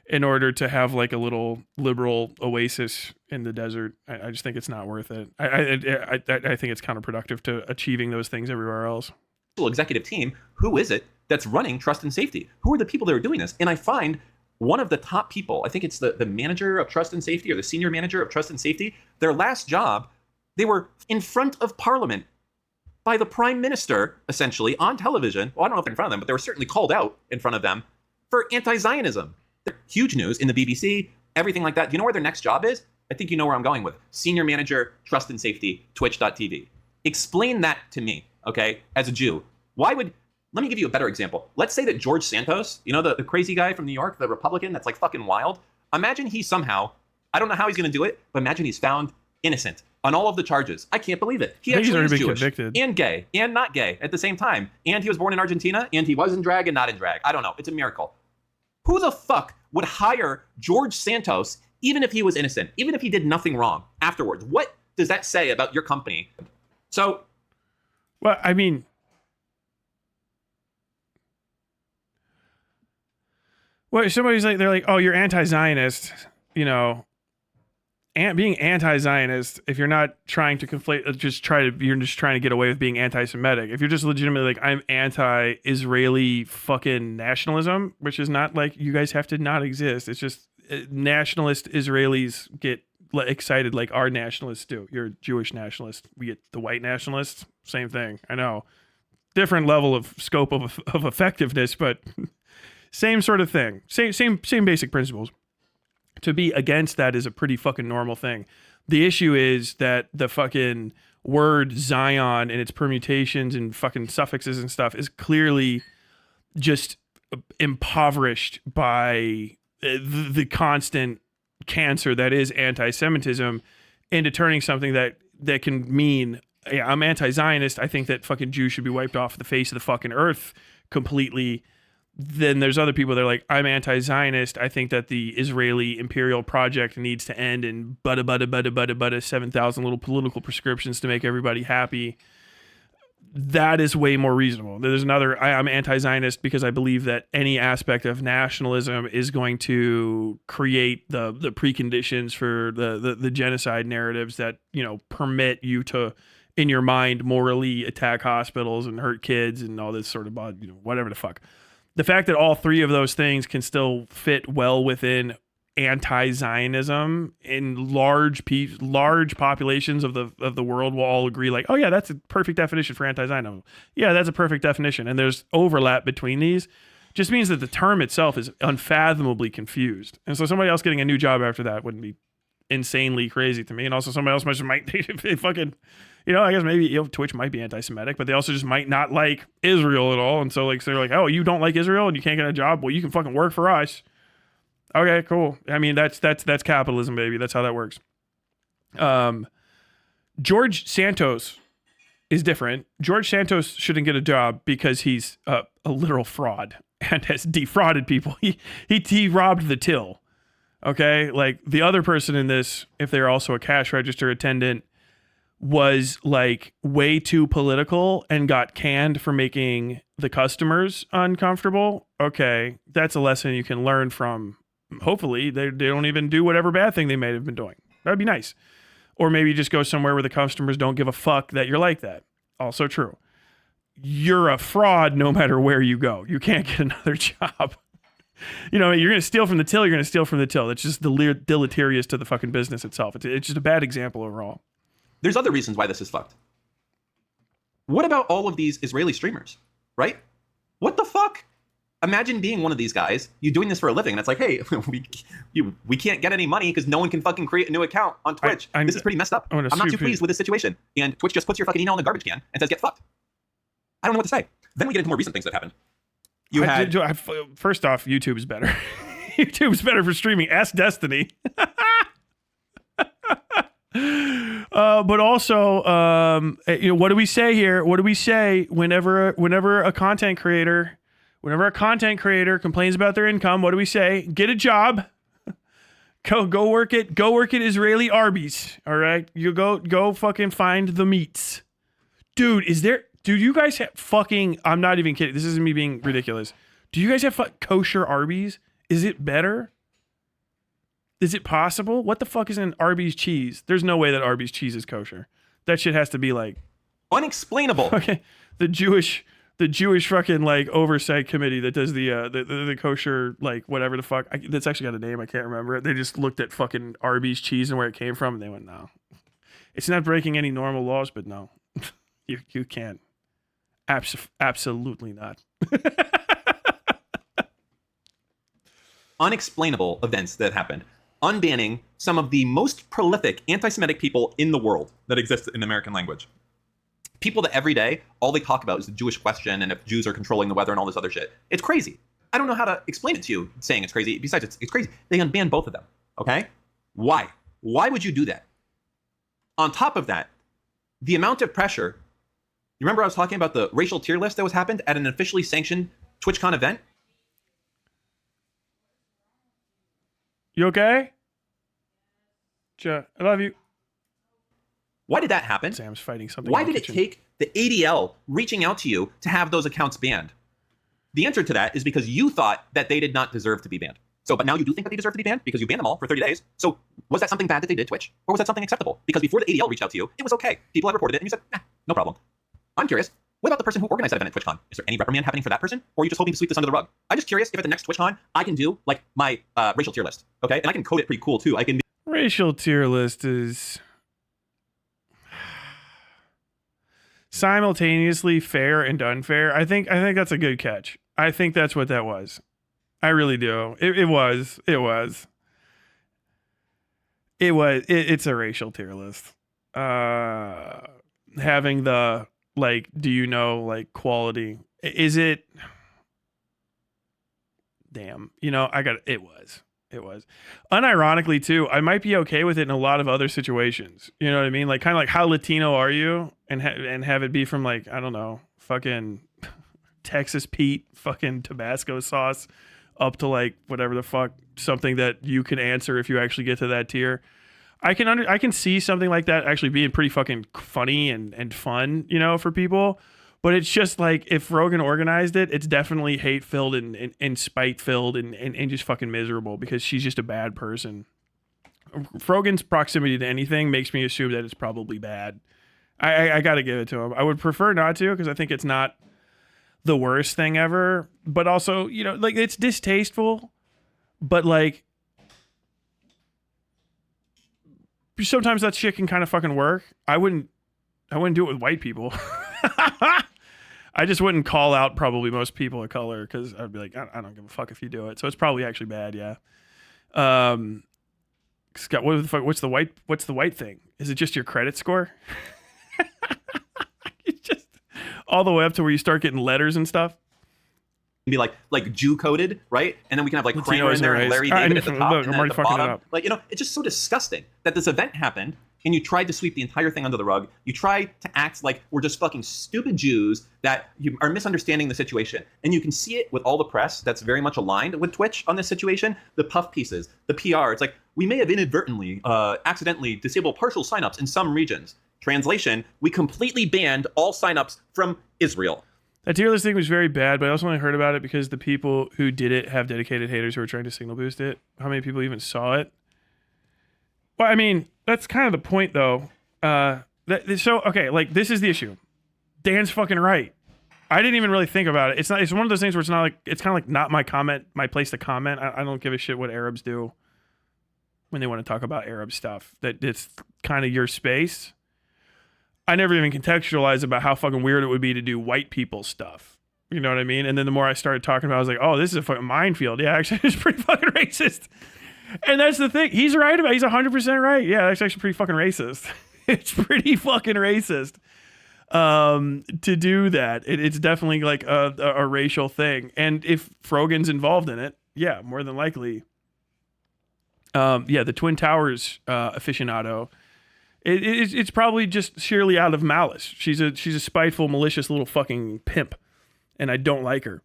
in order to have like a little liberal oasis in the desert. I just think it's not worth it. I think it's counterproductive to achieving those things everywhere else. Executive team, who is it that's running trust and safety? Who are the people that are doing this? And I find one of the top people, I think it's the manager of trust and safety or the senior manager of trust and safety, their last job, they were in front of Parliament by the prime minister, essentially, on television. Well, I don't know if they're in front of them, but they were certainly called out in front of them for anti-Zionism. Huge news in the BBC, everything like that. Do you know where their next job is? I think you know where I'm going with. Senior manager, trust and safety, twitch.tv. Explain that to me, okay, as a Jew. Let me give you a better example. Let's say that George Santos, you know, the crazy guy from New York, the Republican that's like fucking wild. Imagine he somehow, I don't know how he's going to do it, but imagine he's found innocent on all of the charges. I can't believe it. He actually is Jewish convicted. And gay and not gay at the same time. And he was born in Argentina and he was in drag and not in drag. I don't know. It's a miracle. Who the fuck would hire George Santos even if he was innocent, even if he did nothing wrong afterwards? What does that say about your company? So, well, I mean, well, somebody's like, they're like, oh, you're anti-Zionist, you know, and being anti-Zionist, if you're not trying to conflate, you're just trying to get away with being anti-Semitic. If you're just legitimately like, I'm anti-Israeli fucking nationalism, which is not like you guys have to not exist. It's just nationalist Israelis get excited like our nationalists do. You're a Jewish nationalist. We get the white nationalists. Same thing. I know. Different level of scope of effectiveness, but same sort of thing. Same basic principles. To be against that is a pretty fucking normal thing. The issue is that the fucking word Zion and its permutations and fucking suffixes and stuff is clearly just impoverished by the constant cancer that is anti-Semitism into turning something that can mean, yeah, I'm anti-Zionist. I think that fucking Jews should be wiped off the face of the fucking earth completely. Then there's other people that are like, I'm anti-Zionist. I think that the Israeli imperial project needs to end and 7,000 little political prescriptions to make everybody happy. That is way more reasonable. There's another, I'm anti-Zionist because I believe that any aspect of nationalism is going to create the preconditions for the genocide narratives that, you know, permit you to, in your mind, morally attack hospitals and hurt kids and all this sort of, you know, whatever the fuck. The fact that all three of those things can still fit well within anti-Zionism in large populations of the world will all agree like, oh yeah, that's a perfect definition for anti-Zionism. Yeah, that's a perfect definition. And there's overlap between these. Just means that the term itself is unfathomably confused. And so somebody else getting a new job after that wouldn't be insanely crazy to me. And also somebody else might fucking, you know, I guess maybe, you know, Twitch might be anti-Semitic, but they also just might not like Israel at all. And so like, so they're like, oh, you don't like Israel and you can't get a job? Well, you can fucking work for us. Okay, cool. I mean, that's capitalism, baby. That's how that works. George Santos is different. George Santos shouldn't get a job because he's a literal fraud and has defrauded people. He robbed the till. Okay, like the other person in this, if they're also a cash register attendant, was like way too political and got canned for making the customers uncomfortable. Okay, that's a lesson you can learn from. Hopefully they don't even do whatever bad thing they may have been doing. That'd be nice. Or maybe just go somewhere where the customers don't give a fuck that you're like that. Also true. You're a fraud no matter where you go. You can't get another job. You know, you're going to steal from the till, you're going to steal from the till. It's just deleterious to the fucking business itself. It's just a bad example overall. There's other reasons why this is fucked. What about all of these Israeli streamers, right? What the fuck? Imagine being one of these guys, you doing this for a living, and it's like, hey, we can't get any money because no one can fucking create a new account on Twitch. This is pretty messed up. I'm not too pleased with this situation. And Twitch just puts your fucking email in the garbage can and says, get fucked. I don't know what to say. Then we get into more recent things that happened. First off, YouTube is better. YouTube's better for streaming. Ask Destiny. But also, you know, what do we say here? What do we say whenever a content creator complains about their income? What do we say? Get a job. Go work at Israeli Arby's. All right, you go fucking find the meats, dude. Do you guys have fucking? I'm not even kidding. This isn't me being ridiculous. Do you guys have kosher Arby's? Is it better? Is it possible? What the fuck is an Arby's cheese? There's no way that Arby's cheese is kosher. That shit has to be like unexplainable. Okay, the Jewish fucking like oversight committee that does the kosher like whatever the fuck. That's actually got a name. I can't remember it. They just looked at fucking Arby's cheese and where it came from, and they went, no, it's not breaking any normal laws, but no, you can't. Absolutely not. Unexplainable events that happened. Unbanning some of the most prolific anti-Semitic people in the world that exist in the American language. People that every day, all they talk about is the Jewish question and if Jews are controlling the weather and all this other shit. It's crazy. I don't know how to explain it to you saying it's crazy. Besides, it's crazy. They unbanned both of them, okay? Why? Why would you do that? On top of that, the amount of pressure. You remember I was talking about the racial tier list that was happened at an officially sanctioned TwitchCon event? You okay? I love you. Why did that happen? Sam's fighting something. Why did it take the ADL reaching out to you to have those accounts banned? The answer to that is because you thought that they did not deserve to be banned. But now you do think that they deserve to be banned because you banned them all for 30 days. So was that something bad that they did, Twitch? Or was that something acceptable? Because before the ADL reached out to you, it was okay. People had reported it and you said, no problem. I'm curious. What about the person who organized that event at TwitchCon? Is there any reprimand happening for that person? Or are you just hoping to sweep this under the rug? I'm just curious if at the next TwitchCon, I can do like my racial tier list. Okay? And I can code it pretty cool too. I can racial tier list is simultaneously fair and unfair. I think that's a good catch. I think that's what that was. I really do. It's a racial tier list. Having the like, do you know, like, quality? Is it? Damn. It was. Unironically too, I might be okay with it in a lot of other situations. You know what I mean? Like, kind of like, how Latino are you? And have it be from, like, I don't know, fucking Texas Pete, fucking Tabasco sauce, up to, like, whatever the fuck, something that you can answer if you actually get to that tier. I can see something like that actually being pretty fucking funny and fun, for people. But it's just like, if Rogan organized it, it's definitely hate filled and spite filled and just fucking miserable, because she's just a bad person. Rogan's proximity to anything makes me assume that it's probably bad. I gotta give it to him. I would prefer not to, because I think it's not the worst thing ever. But also, like, it's distasteful. But, like, sometimes that shit can kind of fucking work. I wouldn't do it with white people. I just wouldn't call out probably most people of color, because I'd be like, I don't give a fuck if you do it. So it's probably actually bad, yeah. Scott, what the fuck? What's the white thing? Is it just your credit score? It's just all the way up to where you start getting letters and stuff. Be like Jew coded, right? And then we can have, like, Kramer in there and Larry David at the top, look, and I'm then at the bottom. up. Like, it's just so disgusting that this event happened, and you tried to sweep the entire thing under the rug. You tried to act like we're just fucking stupid Jews that you are misunderstanding the situation. And you can see it with all the press that's very much aligned with Twitch on this situation. The puff pieces, the PR. It's like, we may have inadvertently, accidentally disabled partial signups in some regions. Translation, we completely banned all signups from Israel. That tier list thing was very bad, but I also only heard about it because the people who did it have dedicated haters who were trying to signal boost it. How many people even saw it? Well, I mean, that's kind of the point, though. Okay, like, this is the issue. Dan's fucking right. I didn't even really think about it. It's one of those things where it's not like, it's kind of like not my place to comment. I don't give a shit what Arabs do when they want to talk about Arab stuff. That it's kind of your space. I never even contextualized about how fucking weird it would be to do white people stuff. You know what I mean? And then the more I started talking about it, I was like, oh, this is a fucking minefield. Yeah, actually, it's pretty fucking racist. And that's the thing. He's right about it. He's 100% right. Yeah, that's actually pretty fucking racist. It's pretty fucking racist to do that. It's definitely like a racial thing. And if Rogan's involved in it, yeah, more than likely. The Twin Towers aficionado, it's probably just sheerly out of malice. She's a spiteful, malicious little fucking pimp, and I don't like her.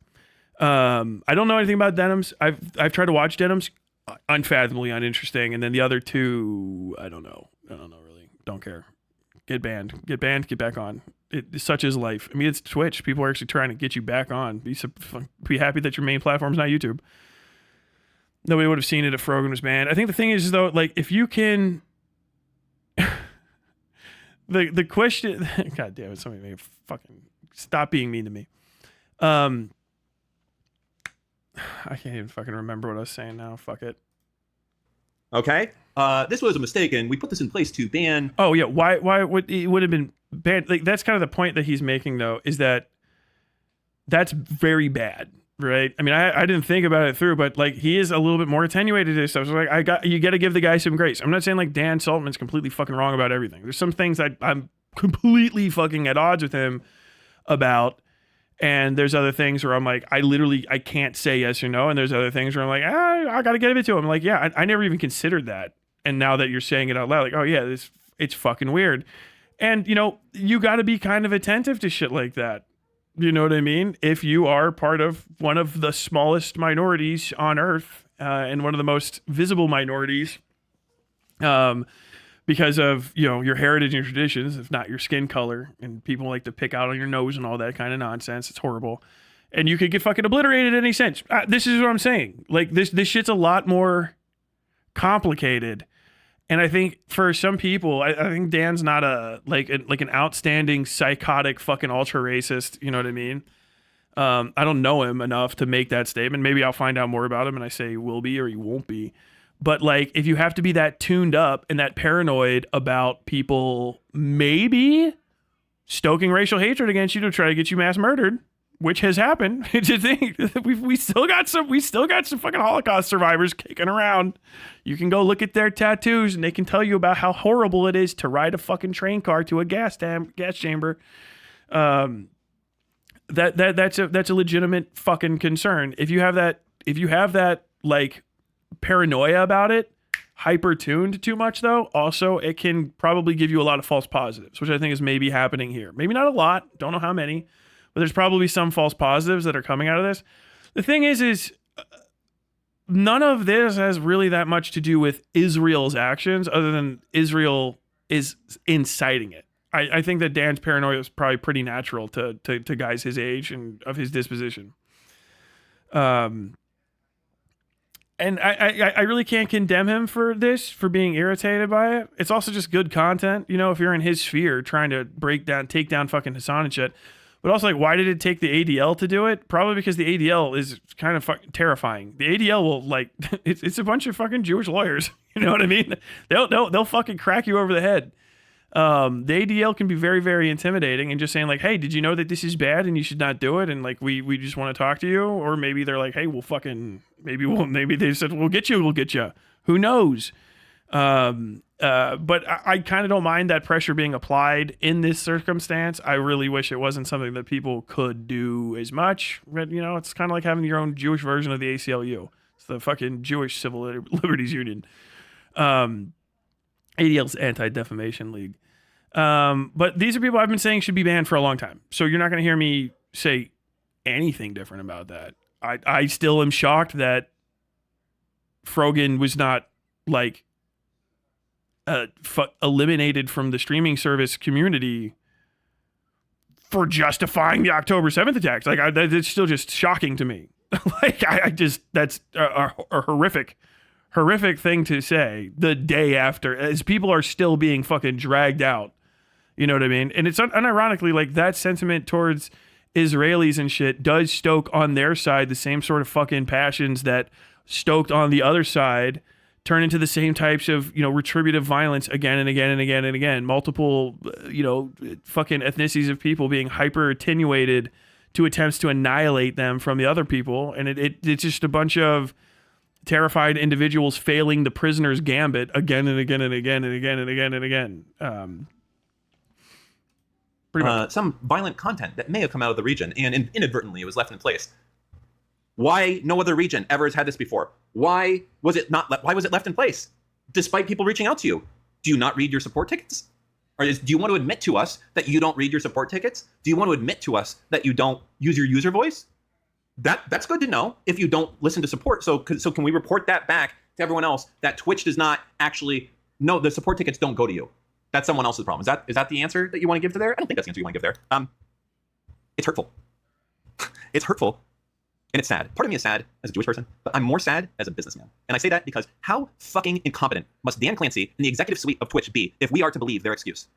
I don't know anything about Denims. I've tried to watch Denims, unfathomably uninteresting, and then the other two, I don't know really. Don't care. Get banned. Get back on. Such is life. I mean, it's Twitch. People are actually trying to get you back on. Be happy that your main platform's not YouTube. Nobody would have seen it if Rogan was banned. I think the thing is, though, like, if you can. The question, God damn it, somebody make fucking stop being mean to me. I can't even fucking remember what I was saying now. Fuck it. Okay. This was a mistake, and we put this in place to ban. Oh yeah, why would it would have been banned? Like, that's kind of the point that he's making, though, is that that's very bad, right? I mean, I didn't think about it through, but, like, he is a little bit more attenuated to this stuff. So, like, you got to give the guy some grace. I'm not saying, like, Dan Saltman's completely fucking wrong about everything. There's some things I'm completely fucking at odds with him about, and there's other things where I'm like, I can't say yes or no, and there's other things where I'm like, I got to give it to him. I'm like, yeah, I never even considered that, and now that you're saying it out loud, like, oh yeah, it's fucking weird, and you got to be kind of attentive to shit like that. You know what I mean? If you are part of one of the smallest minorities on earth, and one of the most visible minorities, because of, your heritage and your traditions, if not your skin color, and people like to pick out on your nose and all that kind of nonsense. It's horrible. And you could get fucking obliterated in any sense. This is what I'm saying. Like, this shit's a lot more complicated. And I think for some people, I think Dan's not an outstanding psychotic fucking ultra racist. You know what I mean? I don't know him enough to make that statement. Maybe I'll find out more about him and I say he will be or he won't be. But like, if you have to be that tuned up and that paranoid about people maybe stoking racial hatred against you to try to get you mass murdered, which has happened, it's a thing. We still got some fucking Holocaust survivors kicking around. You can go look at their tattoos and they can tell you about how horrible it is to ride a fucking train car to a gas chamber. That's a legitimate fucking concern. If you have that like paranoia about it, hyper tuned too much though, also it can probably give you a lot of false positives, which I think is maybe happening here. Maybe not a lot, don't know how many, but there's probably some false positives that are coming out of this. The thing is none of this has really that much to do with Israel's actions, other than Israel is inciting it. I think that Dan's paranoia is probably pretty natural to guys his age and of his disposition. And I really can't condemn him for this, for being irritated by it. It's also just good content, you know, if you're in his sphere trying to take down fucking Hassan and shit. But also, like, why did it take the ADL to do it? Probably because the ADL is kind of fucking terrifying. The ADL will, like, it's a bunch of fucking Jewish lawyers. You know what I mean? They'll fucking crack you over the head. The ADL can be very, very intimidating, and just saying like, hey, did you know that this is bad and you should not do it? And like, we just want to talk to you. Or maybe they're like, hey, maybe they said, we'll get you. Who knows? But I kind of don't mind that pressure being applied in this circumstance. I really wish it wasn't something that people could do as much. But, you know, it's kind of like having your own Jewish version of the ACLU. It's the fucking Jewish Civil Liberties Union. ADL's Anti-Defamation League. But these are people I've been saying should be banned for a long time. So you're not going to hear me say anything different about that. I still am shocked that Frogan was not like eliminated from the streaming service community for justifying the October 7th attacks. Like, it's still just shocking to me. Like, that's a horrific thing to say the day after, as people are still being fucking dragged out. You know what I mean? And it's unironically, like, that sentiment towards Israelis and shit does stoke on their side the same sort of fucking passions that stoked on the other side, turn into the same types of, you know, retributive violence again and again and again and again. Multiple, you know, fucking ethnicities of people being hyper attenuated to attempts to annihilate them from the other people. And it's just a bunch of terrified individuals failing the prisoner's gambit again and again and again and again and again and again. Some violent content that may have come out of the region, and inadvertently it was left in place. Why no other region ever has had this before? Why was it left in place, despite people reaching out to you? Do you not read your support tickets? Or do you want to admit to us that you don't read your support tickets? Do you want to admit to us that you don't use your user voice? That's good to know if you don't listen to support. So can we report that back to everyone else that Twitch does not actually, no, the support tickets don't go to you. That's someone else's problem. Is that the answer that you want to give to there? I don't think that's the answer you want to give there. It's hurtful. It's hurtful. And it's sad. Part of me is sad as a Jewish person, but I'm more sad as a businessman. And I say that because how fucking incompetent must Dan Clancy and the executive suite of Twitch be if we are to believe their excuse?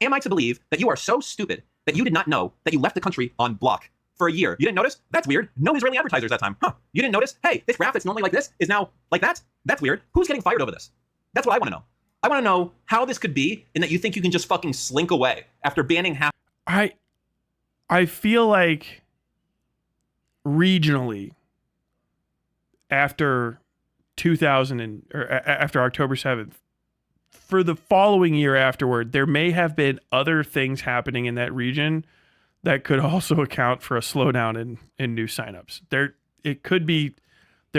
Am I to believe that you are so stupid that you did not know that you left the country on block for a year? You didn't notice? That's weird. No Israeli advertisers that time. Huh. You didn't notice? Hey, this graph that's normally like this is now like that? That's weird. Who's getting fired over this? That's what I want to know. I want to know how this could be and that you think you can just fucking slink away after banning half. I feel like regionally, after 2000 or after October 7th, for the following year afterward, there may have been other things happening in that region that could also account for a slowdown in new signups. There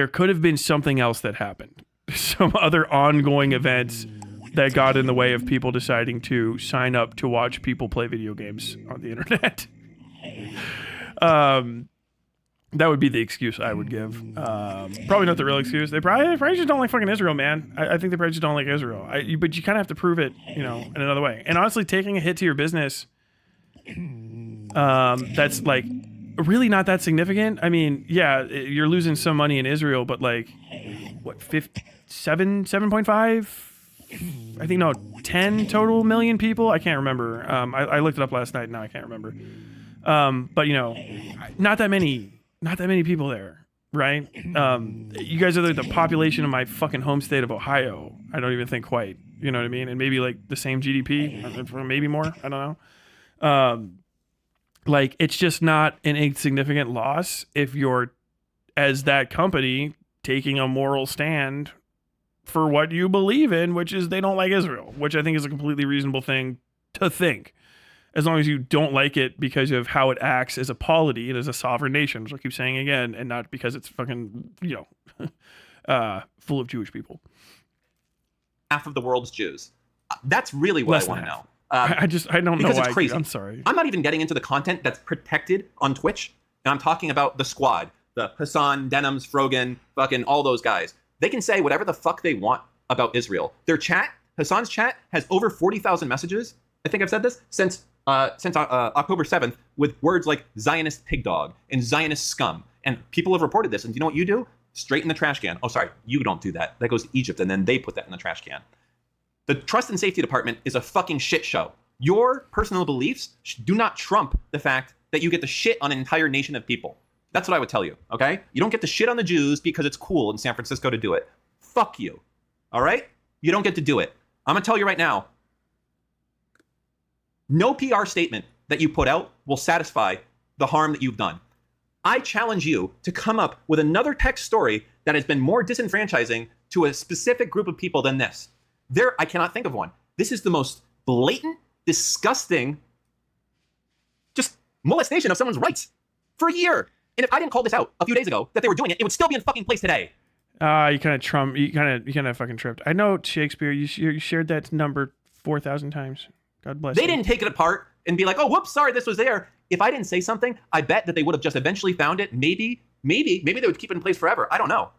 could have been something else that happened, some other ongoing events that got in the way of people deciding to sign up to watch people play video games on the internet. That would be the excuse I would give. Probably not the real excuse. They probably just don't like fucking Israel, man. I think they probably just don't like Israel. But you kind of have to prove it, you know, in another way. And honestly, taking a hit to your business, that's like really not that significant. I mean, yeah, you're losing some money in Israel, but like, what, 7.5? I think, no, 10 total million people. I can't remember. I looked it up last night. Now I can't remember. But you know, not that many people there right? You guys are like the population of my fucking home state of Ohio. I don't even think quite. You know what I mean? And maybe like the same GDP, or maybe more. I don't know. Like it's just not an insignificant loss if you're, as that company, taking a moral stand for what you believe in, which is they don't like Israel, which I think is a completely reasonable thing to think. As long as you don't like it because of how it acts as a polity and as a sovereign nation, which I keep saying again, and not because it's fucking, full of Jewish people. Half of the world's Jews. That's really what I want to know. I don't know why. It's crazy. I'm sorry. I'm not even getting into the content that's protected on Twitch. And I'm talking about the squad, the Hassan, Denims, Frogan, fucking all those guys. They can say whatever the fuck they want about Israel. Their chat, Hassan's chat, has over 40,000 messages. I think I've said this since October 7th, with words like Zionist pig dog and Zionist scum. And people have reported this. And you know what you do? Straight in the trash can. Oh, sorry, you don't do that. That goes to Egypt, and then they put that in the trash can. The Trust and Safety Department is a fucking shit show. Your personal beliefs do not trump the fact that you get to shit on an entire nation of people. That's what I would tell you, okay? You don't get to shit on the Jews because it's cool in San Francisco to do it. Fuck you, all right? You don't get to do it. I'm gonna tell you right now, no PR statement that you put out will satisfy the harm that you've done. I challenge you to come up with another text story that has been more disenfranchising to a specific group of people than this. I cannot think of one. This is the most blatant, disgusting, just molestation of someone's rights for a year. And if I didn't call this out a few days ago that they were doing it, it would still be in fucking place today. You kind of fucking tripped. I know, Shakespeare, you shared that number 4,000 times. God bless you. They didn't take it apart and be like, oh, whoops, sorry, this was there. If I didn't say something, I bet that they would have just eventually found it. Maybe they would keep it in place forever. I don't know.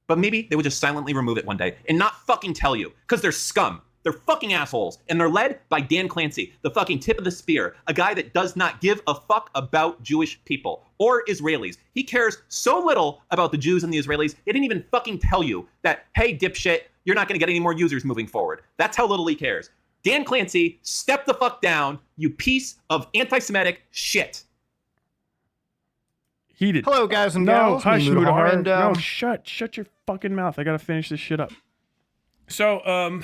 But maybe they would just silently remove it one day and not fucking tell you, because they're scum. They're fucking assholes. And they're led by Dan Clancy, the fucking tip of the spear, a guy that does not give a fuck about Jewish people or Israelis. He cares so little about the Jews and the Israelis, he didn't even fucking tell you that, hey, dipshit, you're not going to get any more users moving forward. That's how little he cares. Dan Clancy, step the fuck down, you piece of anti-Semitic shit. Heated. Hello, guys and gals. Hush, Mudahar. And, no, shut your fucking mouth. I gotta finish this shit up. So,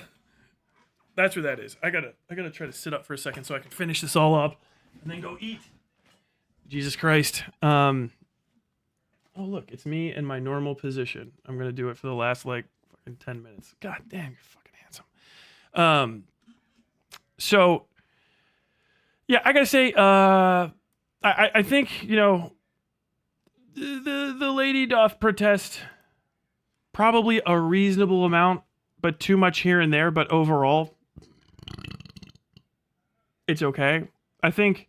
that's where that is. I gotta try to sit up for a second so I can finish this all up and then go eat. Jesus Christ. Oh look, it's me in my normal position. I'm gonna do it for the last like fucking 10 minutes. God damn, you're fucking handsome. So yeah, I gotta say, I think, you know, the lady doth protest probably a reasonable amount, but too much here and there. But overall, it's okay. I think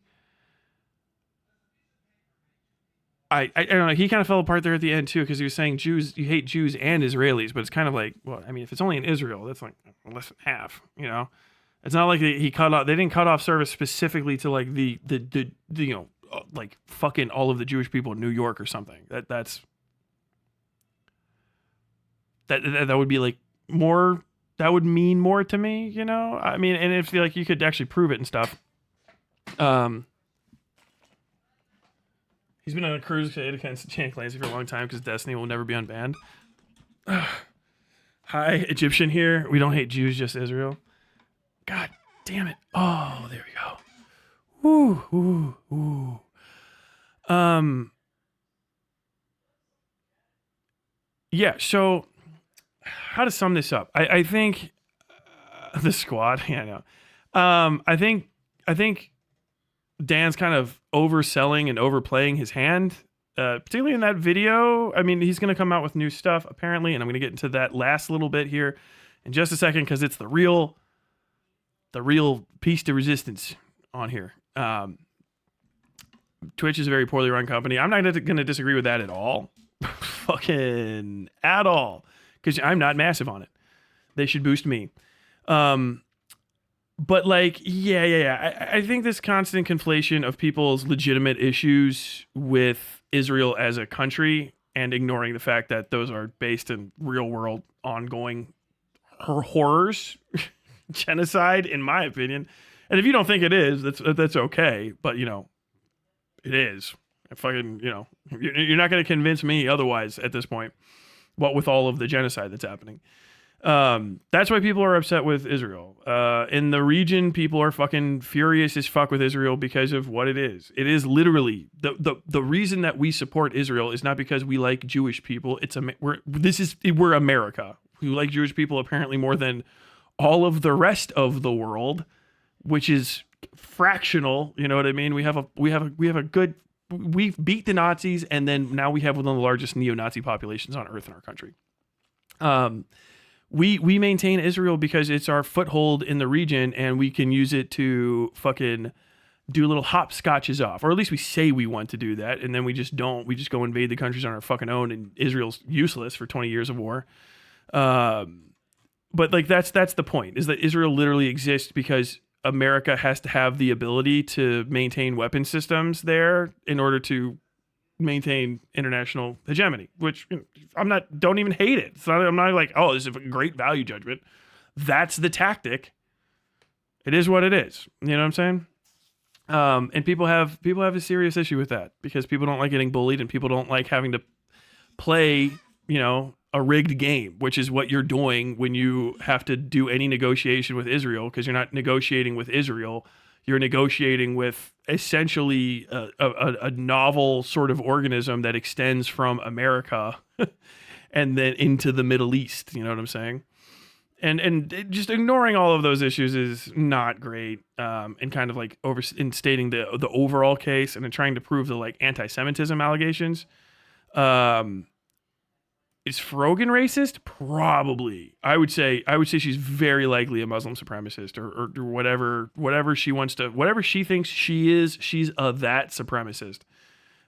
I don't know. He kind of fell apart there at the end too, because he was saying Jews, you hate Jews and Israelis, but it's kind of like, well, I mean, if it's only in Israel, that's like less than half. You know, it's not like he cut off. They didn't cut off service specifically to like the you know, like fucking all of the Jewish people in New York or something. That would be like more. That would mean more to me, you know. I mean, and if like you could actually prove it and stuff. He's been on a crusade against Chan Clancy for a long time because Destiny will never be unbanned. Hi, Egyptian here. We don't hate Jews, just Israel. God damn it. Oh, there we go. Ooh. Yeah, so how to sum this up? I think the squad, yeah, I know. I think Dan's kind of overselling and overplaying his hand, particularly in that video. I mean, he's going to come out with new stuff apparently, and I'm going to get into that last little bit here in just a second because it's the real piece de resistance on here. Twitch is a very poorly run company. I'm not going to disagree with that at all. Fucking at all. Because I'm not massive on it. They should boost me. But like, yeah. I think this constant conflation of people's legitimate issues with Israel as a country and ignoring the fact that those are based in real world ongoing horrors, genocide, in my opinion. And if you don't think it is, that's okay. But you know, it is. I fucking, you're not going to convince me otherwise at this point. What with all of the genocide that's happening. That's why people are upset with Israel. In the region, people are fucking furious as fuck with Israel because of what it is. It is literally the reason that we support Israel is not because we like Jewish people. We're America. We like Jewish people apparently more than all of the rest of the world, which is fractional. You know what I mean? We beat the Nazis, and then now we have one of the largest neo-Nazi populations on earth in our country. We maintain Israel because it's our foothold in the region, and we can use it to fucking do little hopscotches off, or at least we say we want to do that, and then we just don't. We just go invade the countries on our fucking own, and Israel's useless for 20 years of war. But like that's the point, is that Israel literally exists because America has to have the ability to maintain weapon systems there in order to maintain international hegemony, which don't even hate it. I'm not like, oh, this is a great value judgment. That's the tactic. It is what it is. You know what I'm saying? And people have a serious issue with that because people don't like getting bullied and people don't like having to play, a rigged game, which is what you're doing when you have to do any negotiation with Israel, because you're not negotiating with Israel. You're negotiating with essentially a novel sort of organism that extends from America and then into the Middle East. You know what I'm saying? And just ignoring all of those issues is not great. And kind of like stating the overall case and then trying to prove the like anti-Semitism allegations. Is Frogan racist? Probably. I would say she's very likely a Muslim supremacist or whatever she wants to, whatever she thinks she is, she's that supremacist.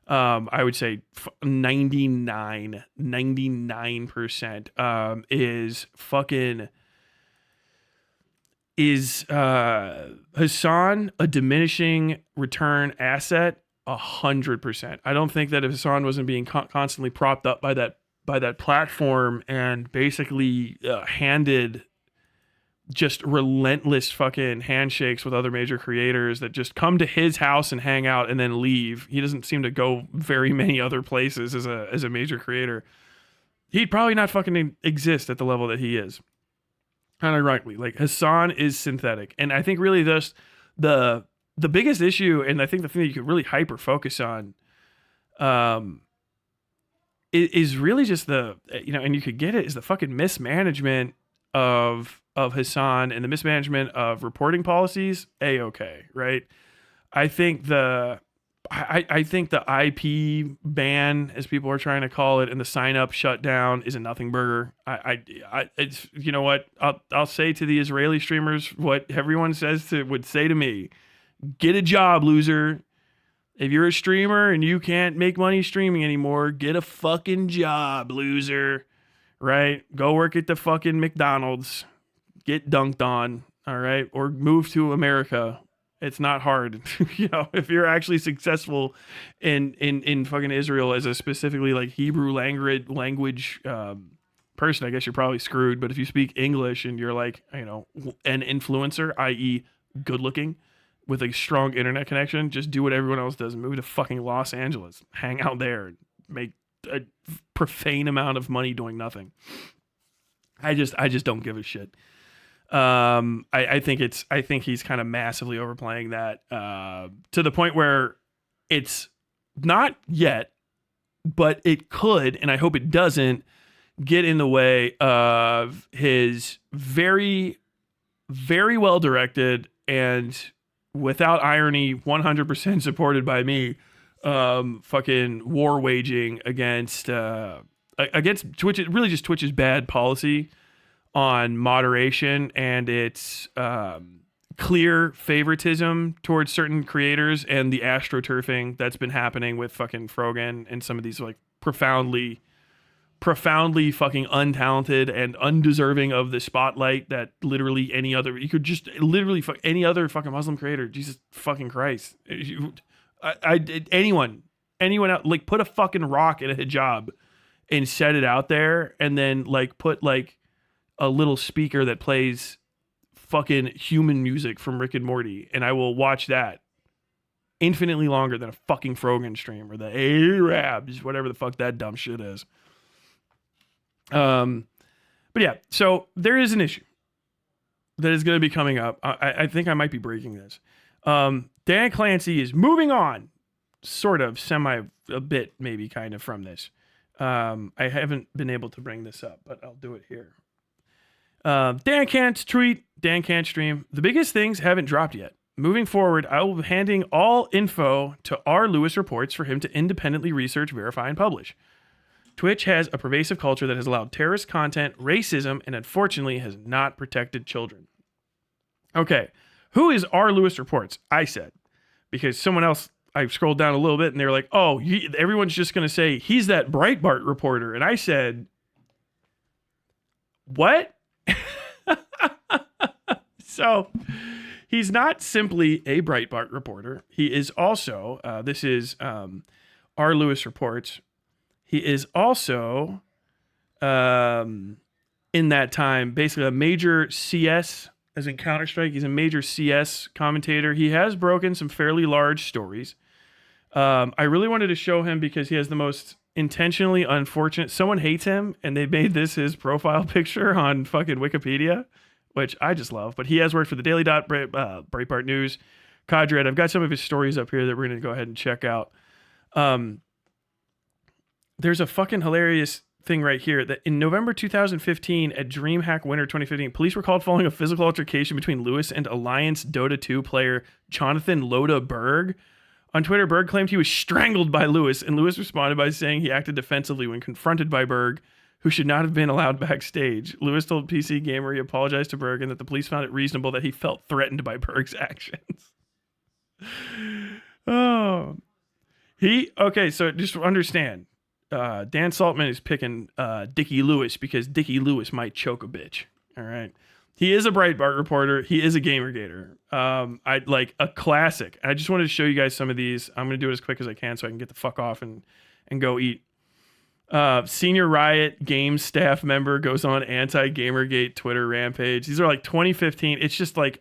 I would say 99% is Hassan a diminishing return asset? 100%. I don't think that if Hassan wasn't being constantly propped up by that platform and basically handed just relentless fucking handshakes with other major creators that just come to his house and hang out and then leave. He doesn't seem to go very many other places as a major creator. He'd probably not fucking exist at the level that he is. And ironically, like Hassan is synthetic. And I think really just the biggest issue, and I think the thing that you could really hyper focus on, is really just and you could get it, is the fucking mismanagement of Hassan and the mismanagement of reporting policies. A-okay, right? I think the IP ban, as people are trying to call it, and the sign up shutdown is a nothing burger. It's, you know what? I'll say to the Israeli streamers what everyone would say to me: get a job, loser. If you're a streamer and you can't make money streaming anymore, get a fucking job, loser. Right? Go work at the fucking McDonald's. Get dunked on, all right? Or move to America. It's not hard. If you're actually successful in fucking Israel as a specifically like Hebrew language person, I guess you're probably screwed. But if you speak English and you're like, an influencer, i.e. good looking, with a strong internet connection, just do what everyone else does and move to fucking Los Angeles. Hang out there and make a profane amount of money doing nothing. I just don't give a shit. I think he's kind of massively overplaying that to the point where it's not yet, but it could, and I hope it doesn't, get in the way of his very, very well directed and, without irony, 100% supported by me, fucking war waging against Twitch. It really just Twitch's bad policy on moderation and its clear favoritism towards certain creators, and the astroturfing that's been happening with fucking Frogan and some of these like profoundly fucking untalented and undeserving of the spotlight that literally any other, you could just literally any other fucking Muslim creator. Jesus fucking Christ. Anyone out, like, put a fucking rock in a hijab and set it out there, and then like put like a little speaker that plays fucking human music from Rick and Morty, and I will watch that infinitely longer than a fucking Frogan stream or the Arabs, whatever the fuck that dumb shit is. But yeah, so there is an issue that is going to be coming up. I think I might be breaking this. Dan Clancy is moving on, sort of, a bit, maybe, kind of, from this. I haven't been able to bring this up, but I'll do it here. Dan can't tweet, Dan can't stream. The biggest things haven't dropped yet. Moving forward, I will be handing all info to R. Lewis Reports for him to independently research, verify, and publish. Twitch has a pervasive culture that has allowed terrorist content, racism, and unfortunately has not protected children. Okay, who is R. Lewis Reports? I said, because someone else, I scrolled down a little bit and they were like, oh, everyone's just going to say he's that Breitbart reporter. And I said, what? So he's not simply a Breitbart reporter. He is also, this is R. Lewis Reports. He is also, in that time, basically a major CS, as in Counter-Strike. He's a major CS commentator. He has broken some fairly large stories. I really wanted to show him because he has the most intentionally unfortunate. Someone hates him, and they made this his profile picture on fucking Wikipedia, which I just love. But he has worked for the Daily Dot, Breitbart News, Cadred. I've got some of his stories up here that we're going to go ahead and check out. There's a fucking hilarious thing right here that in November 2015 at DreamHack Winter 2015, police were called following a physical altercation between Lewis and Alliance Dota 2 player Jonathan Loda Berg. On Twitter, Berg claimed he was strangled by Lewis, and Lewis responded by saying he acted defensively when confronted by Berg, who should not have been allowed backstage. Lewis told PC Gamer he apologized to Berg and that the police found it reasonable that he felt threatened by Berg's actions. Okay, so just understand. Dan Saltman is picking Dickie Lewis because Dickie Lewis might choke a bitch. All right. He is a Breitbart reporter. He is a Gamergator. I like a classic. I just wanted to show you guys some of these. I'm going to do it as quick as I can so I can get the fuck off and go eat. Senior Riot Games staff member goes on anti-Gamergate Twitter rampage. These are like 2015. It's just like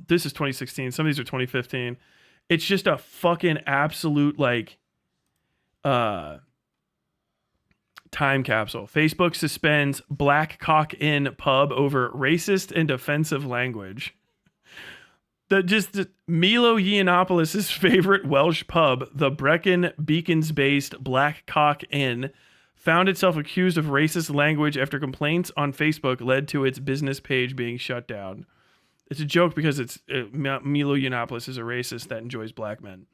this is 2016. Some of these are 2015. It's just a fucking absolute like time capsule. Facebook suspends Black Cock Inn pub over racist and offensive language. Milo Yiannopoulos' favorite Welsh pub, the Brecon Beacons-based Black Cock Inn, found itself accused of racist language after complaints on Facebook led to its business page being shut down. It's a joke because Milo Yiannopoulos is a racist that enjoys black men.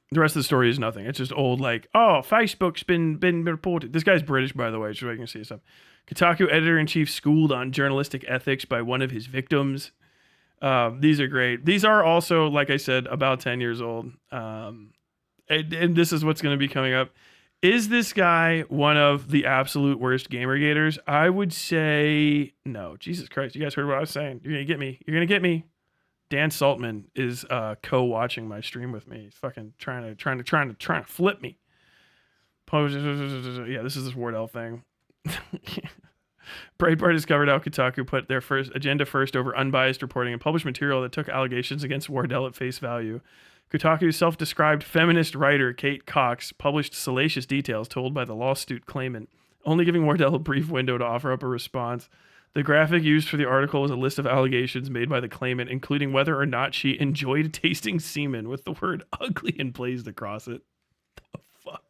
The rest of the story is nothing. It's just old, like, oh, Facebook's been reported. This guy's British, by the way, so I can see stuff. Kotaku editor-in-chief schooled on journalistic ethics by one of his victims. These are great. These are also, like I said, about 10 years old. And this is what's going to be coming up. Is this guy one of the absolute worst Gamergators? I would say no. Jesus Christ, you guys heard what I was saying. You're going to get me. You're going to get me. Dan Saltman is co-watching my stream with me. He's fucking trying to flip me. Yeah, this is this Wardell thing. Breitbart discovered how Kotaku put their agenda first over unbiased reporting and published material that took allegations against Wardell at face value. Kotaku's self-described feminist writer Kate Cox published salacious details told by the lawsuit claimant, only giving Wardell a brief window to offer up a response. The graphic used for the article was a list of allegations made by the claimant, including whether or not she enjoyed tasting semen with the word ugly emblazoned across it. The fuck?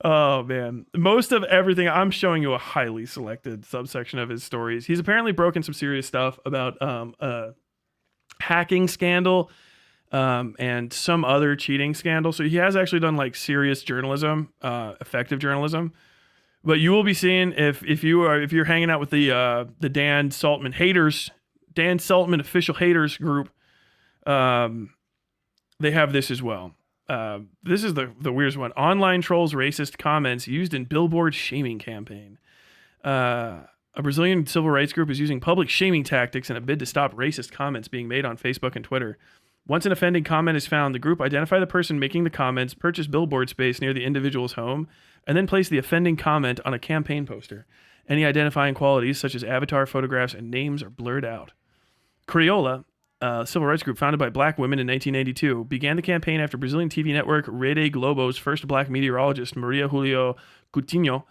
Oh, man. Most of everything, I'm showing you a highly selected subsection of his stories. He's apparently broken some serious stuff about a hacking scandal and some other cheating scandal. So he has actually done like serious journalism, effective journalism. But you will be seeing if you're hanging out with the Dan Saltman haters, Dan Saltman official haters group, they have this as well. This is the weirdest one. Online trolls racist comments used in billboard shaming campaign. A Brazilian civil rights group is using public shaming tactics in a bid to stop racist comments being made on Facebook and Twitter. Once an offending comment is found, the group identify the person making the comments, purchase billboard space near the individual's home, and then place the offending comment on a campaign poster. Any identifying qualities, such as avatar photographs and names, are blurred out. Corriane, civil rights group founded by black women in 1992, began the campaign after Brazilian TV network Rede Globo's first black meteorologist, Maria Julio Coutinho,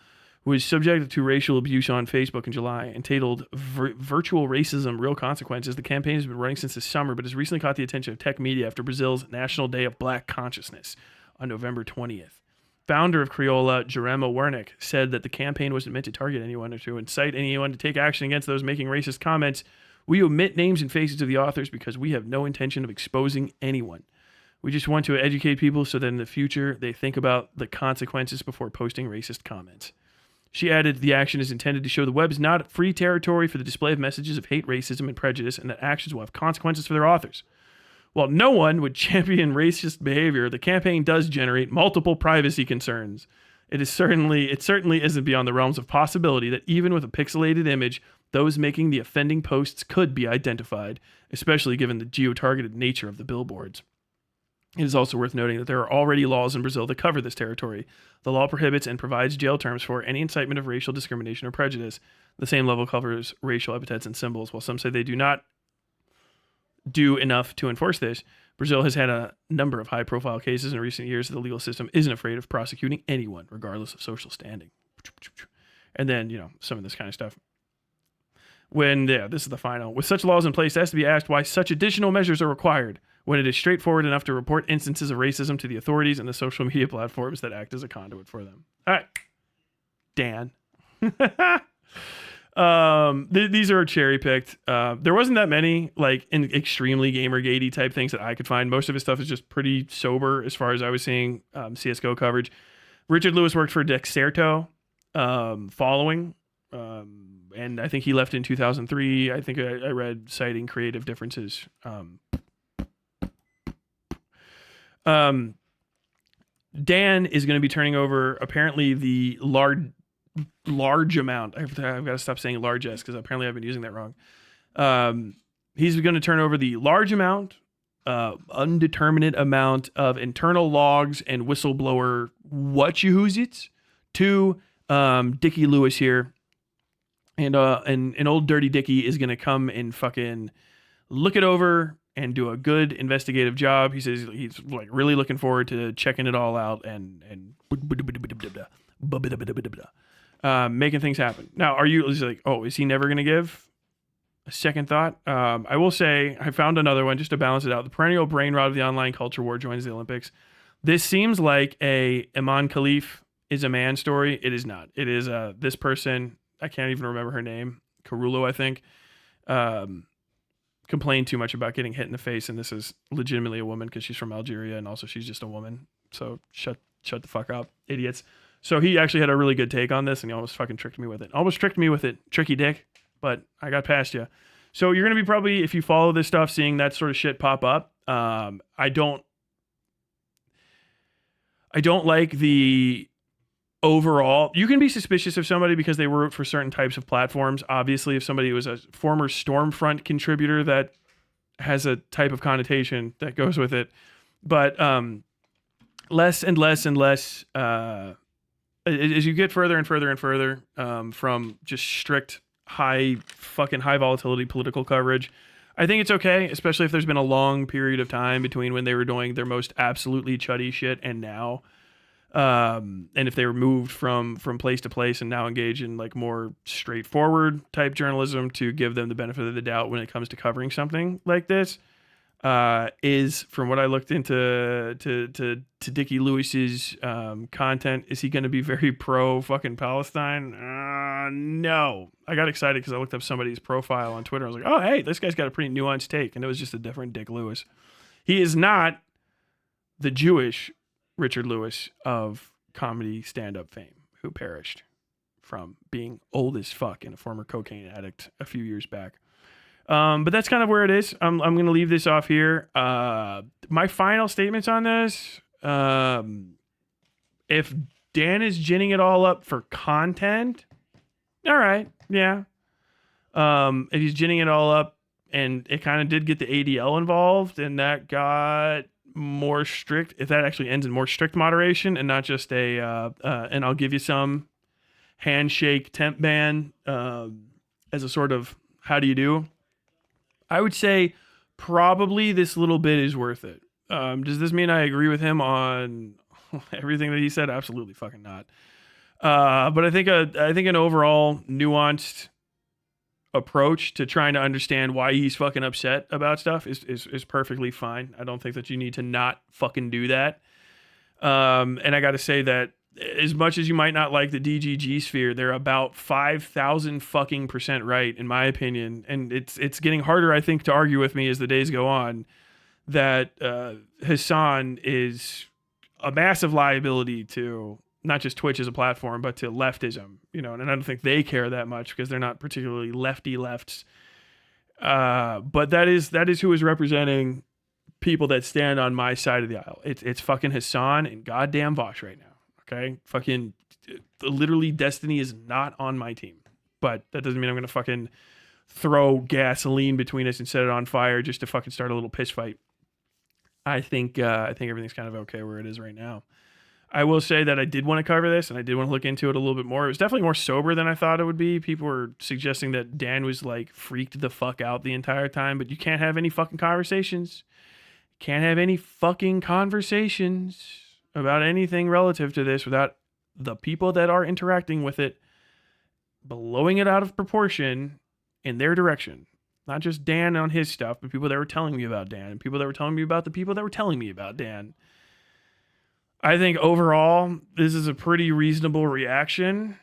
was subjected to racial abuse on Facebook in July. Entitled Virtual Racism, Real Consequences, the campaign has been running since this summer, but has recently caught the attention of tech media after Brazil's National Day of Black Consciousness on November 20th. Founder of Criolla, Jerema Wernick, said that the campaign wasn't meant to target anyone or to incite anyone to take action against those making racist comments. We omit names and faces of the authors because we have no intention of exposing anyone. We just want to educate people so that in the future they think about the consequences before posting racist comments. She added, the action is intended to show the web is not free territory for the display of messages of hate, racism, and prejudice, and that actions will have consequences for their authors. While no one would champion racist behavior, the campaign does generate multiple privacy concerns. It certainly isn't beyond the realms of possibility that even with a pixelated image, those making the offending posts could be identified, especially given the geo-targeted nature of the billboards. It is also worth noting that there are already laws in Brazil that cover this territory. The law prohibits and provides jail terms for any incitement of racial discrimination or prejudice. The same level covers racial epithets and symbols. While some say they do not do enough to enforce this, Brazil has had a number of high-profile cases in recent years that the legal system isn't afraid of prosecuting anyone, regardless of social standing. And then, some of this kind of stuff. This is the final. With such laws in place, it has to be asked why such additional measures are required when it is straightforward enough to report instances of racism to the authorities and the social media platforms that act as a conduit for them. All right, Dan. These are cherry picked. There wasn't that many in extremely Gamergatey type things that I could find. Most of his stuff is just pretty sober as far as I was seeing CSGO coverage. Richard Lewis worked for Dexerto following, and I think he left in 2003. I think I read citing creative differences. Dan is going to be turning over apparently the large amount. I've got to stop saying large S because apparently I've been using that wrong. He's going to turn over the large amount, undeterminate amount of internal logs and whistleblower whatchahoozits to Dickie Lewis here. And old Dirty Dickie is going to come and fucking look it over and do a good investigative job. He says he's really looking forward to checking it all out and making things happen. Now, are you is he never going to give a second thought? I will say I found another one just to balance it out. The perennial brain rot of the online culture war joins the Olympics. This seems like a Iman Khalif is a man story. It is not. It is this person. I can't even remember her name. Carulo, I think. Complained too much about getting hit in the face, and this is legitimately a woman because she's from Algeria, and also she's just a woman. So shut the fuck up, idiots. So he actually had a really good take on this, and he almost fucking tricked me with it. Tricky dick, but I got past you. So you're gonna be probably, if you follow this stuff, seeing that sort of shit pop up. I don't like the overall. You can be suspicious of somebody because they wrote for certain types of platforms. Obviously, if somebody was a former Stormfront contributor, that has a type of connotation that goes with it. But less and less and less as you get further and further and further from just strict high volatility political coverage. I think it's okay, especially if there's been a long period of time between when they were doing their most absolutely chuddy shit and now. And if they were moved from place to place and now engage in more straightforward type journalism to give them the benefit of the doubt when it comes to covering something like this, is from what I looked into to Dickie Lewis's content, is he going to be very pro fucking Palestine? No. I got excited because I looked up somebody's profile on Twitter. I was like, oh, hey, this guy's got a pretty nuanced take. And it was just a different Dick Lewis. He is not the Jewish Richard Lewis of comedy stand-up fame who perished from being old as fuck and a former cocaine addict a few years back. But that's kind of where it is. I'm going to leave this off here. My final statements on this, if Dan is ginning it all up for content, all right, yeah. If he's ginning it all up and it kind of did get the ADL involved and that got more strict, if that actually ends in more strict moderation and not just and I'll give you some handshake temp ban as a sort of how do you do, I would say probably this little bit is worth it. Does this mean I agree with him on everything that he said? Absolutely fucking not. But I think an overall nuanced approach to trying to understand why he's fucking upset about stuff is perfectly fine. I don't think that you need to not fucking do that. And I got to say that as much as you might not like the DGG sphere, they're about 5,000 fucking % right, in my opinion. And it's getting harder, I think, to argue with me as the days go on that Hassan is a massive liability to not just Twitch as a platform, but to leftism, and I don't think they care that much because they're not particularly lefty lefts. But that is who is representing people that stand on my side of the aisle. It's fucking Hassan and goddamn Vosh right now. Okay, fucking literally Destiny is not on my team, but that doesn't mean I'm gonna fucking throw gasoline between us and set it on fire just to fucking start a little piss fight. I think everything's kind of okay where it is right now. I will say that I did want to cover this and I did want to look into it a little bit more. It was definitely more sober than I thought it would be. People were suggesting that Dan was like freaked the fuck out the entire time, but you can't have any fucking conversations. Can't have any fucking conversations about anything relative to this without the people that are interacting with it blowing it out of proportion in their direction. Not just Dan on his stuff, but people that were telling me about Dan and people that were telling me about the people that were telling me about Dan. I think overall, this is a pretty reasonable reaction,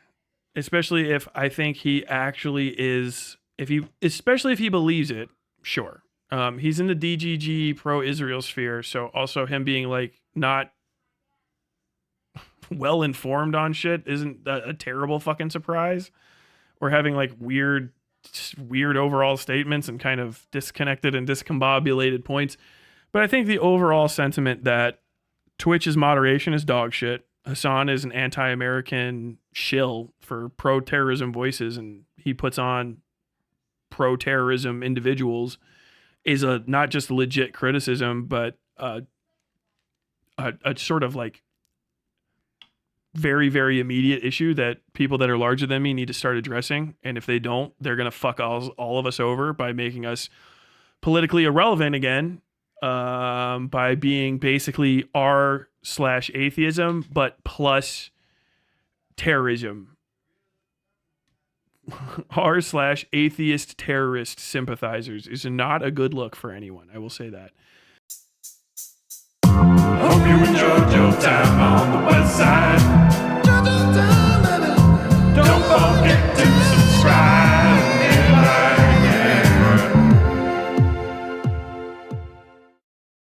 especially if I think he actually is, especially if he believes it, sure. He's in the DGG pro-Israel sphere, so also him being like not well informed on shit isn't a terrible fucking surprise. Or having like weird overall statements and kind of disconnected and discombobulated points. But I think the overall sentiment that Twitch's moderation is dog shit. Hassan is an anti-American shill for pro-terrorism voices, and he puts on pro-terrorism individuals is a not just legit criticism, but a sort of like very, very immediate issue that people that are larger than me need to start addressing. And if they don't, they're going to fuck all of us over by making us politically irrelevant again, by being basically r/atheism, but plus terrorism. r/atheist terrorist sympathizers is not a good look for anyone. I will say that. Hope you enjoyed your time on the West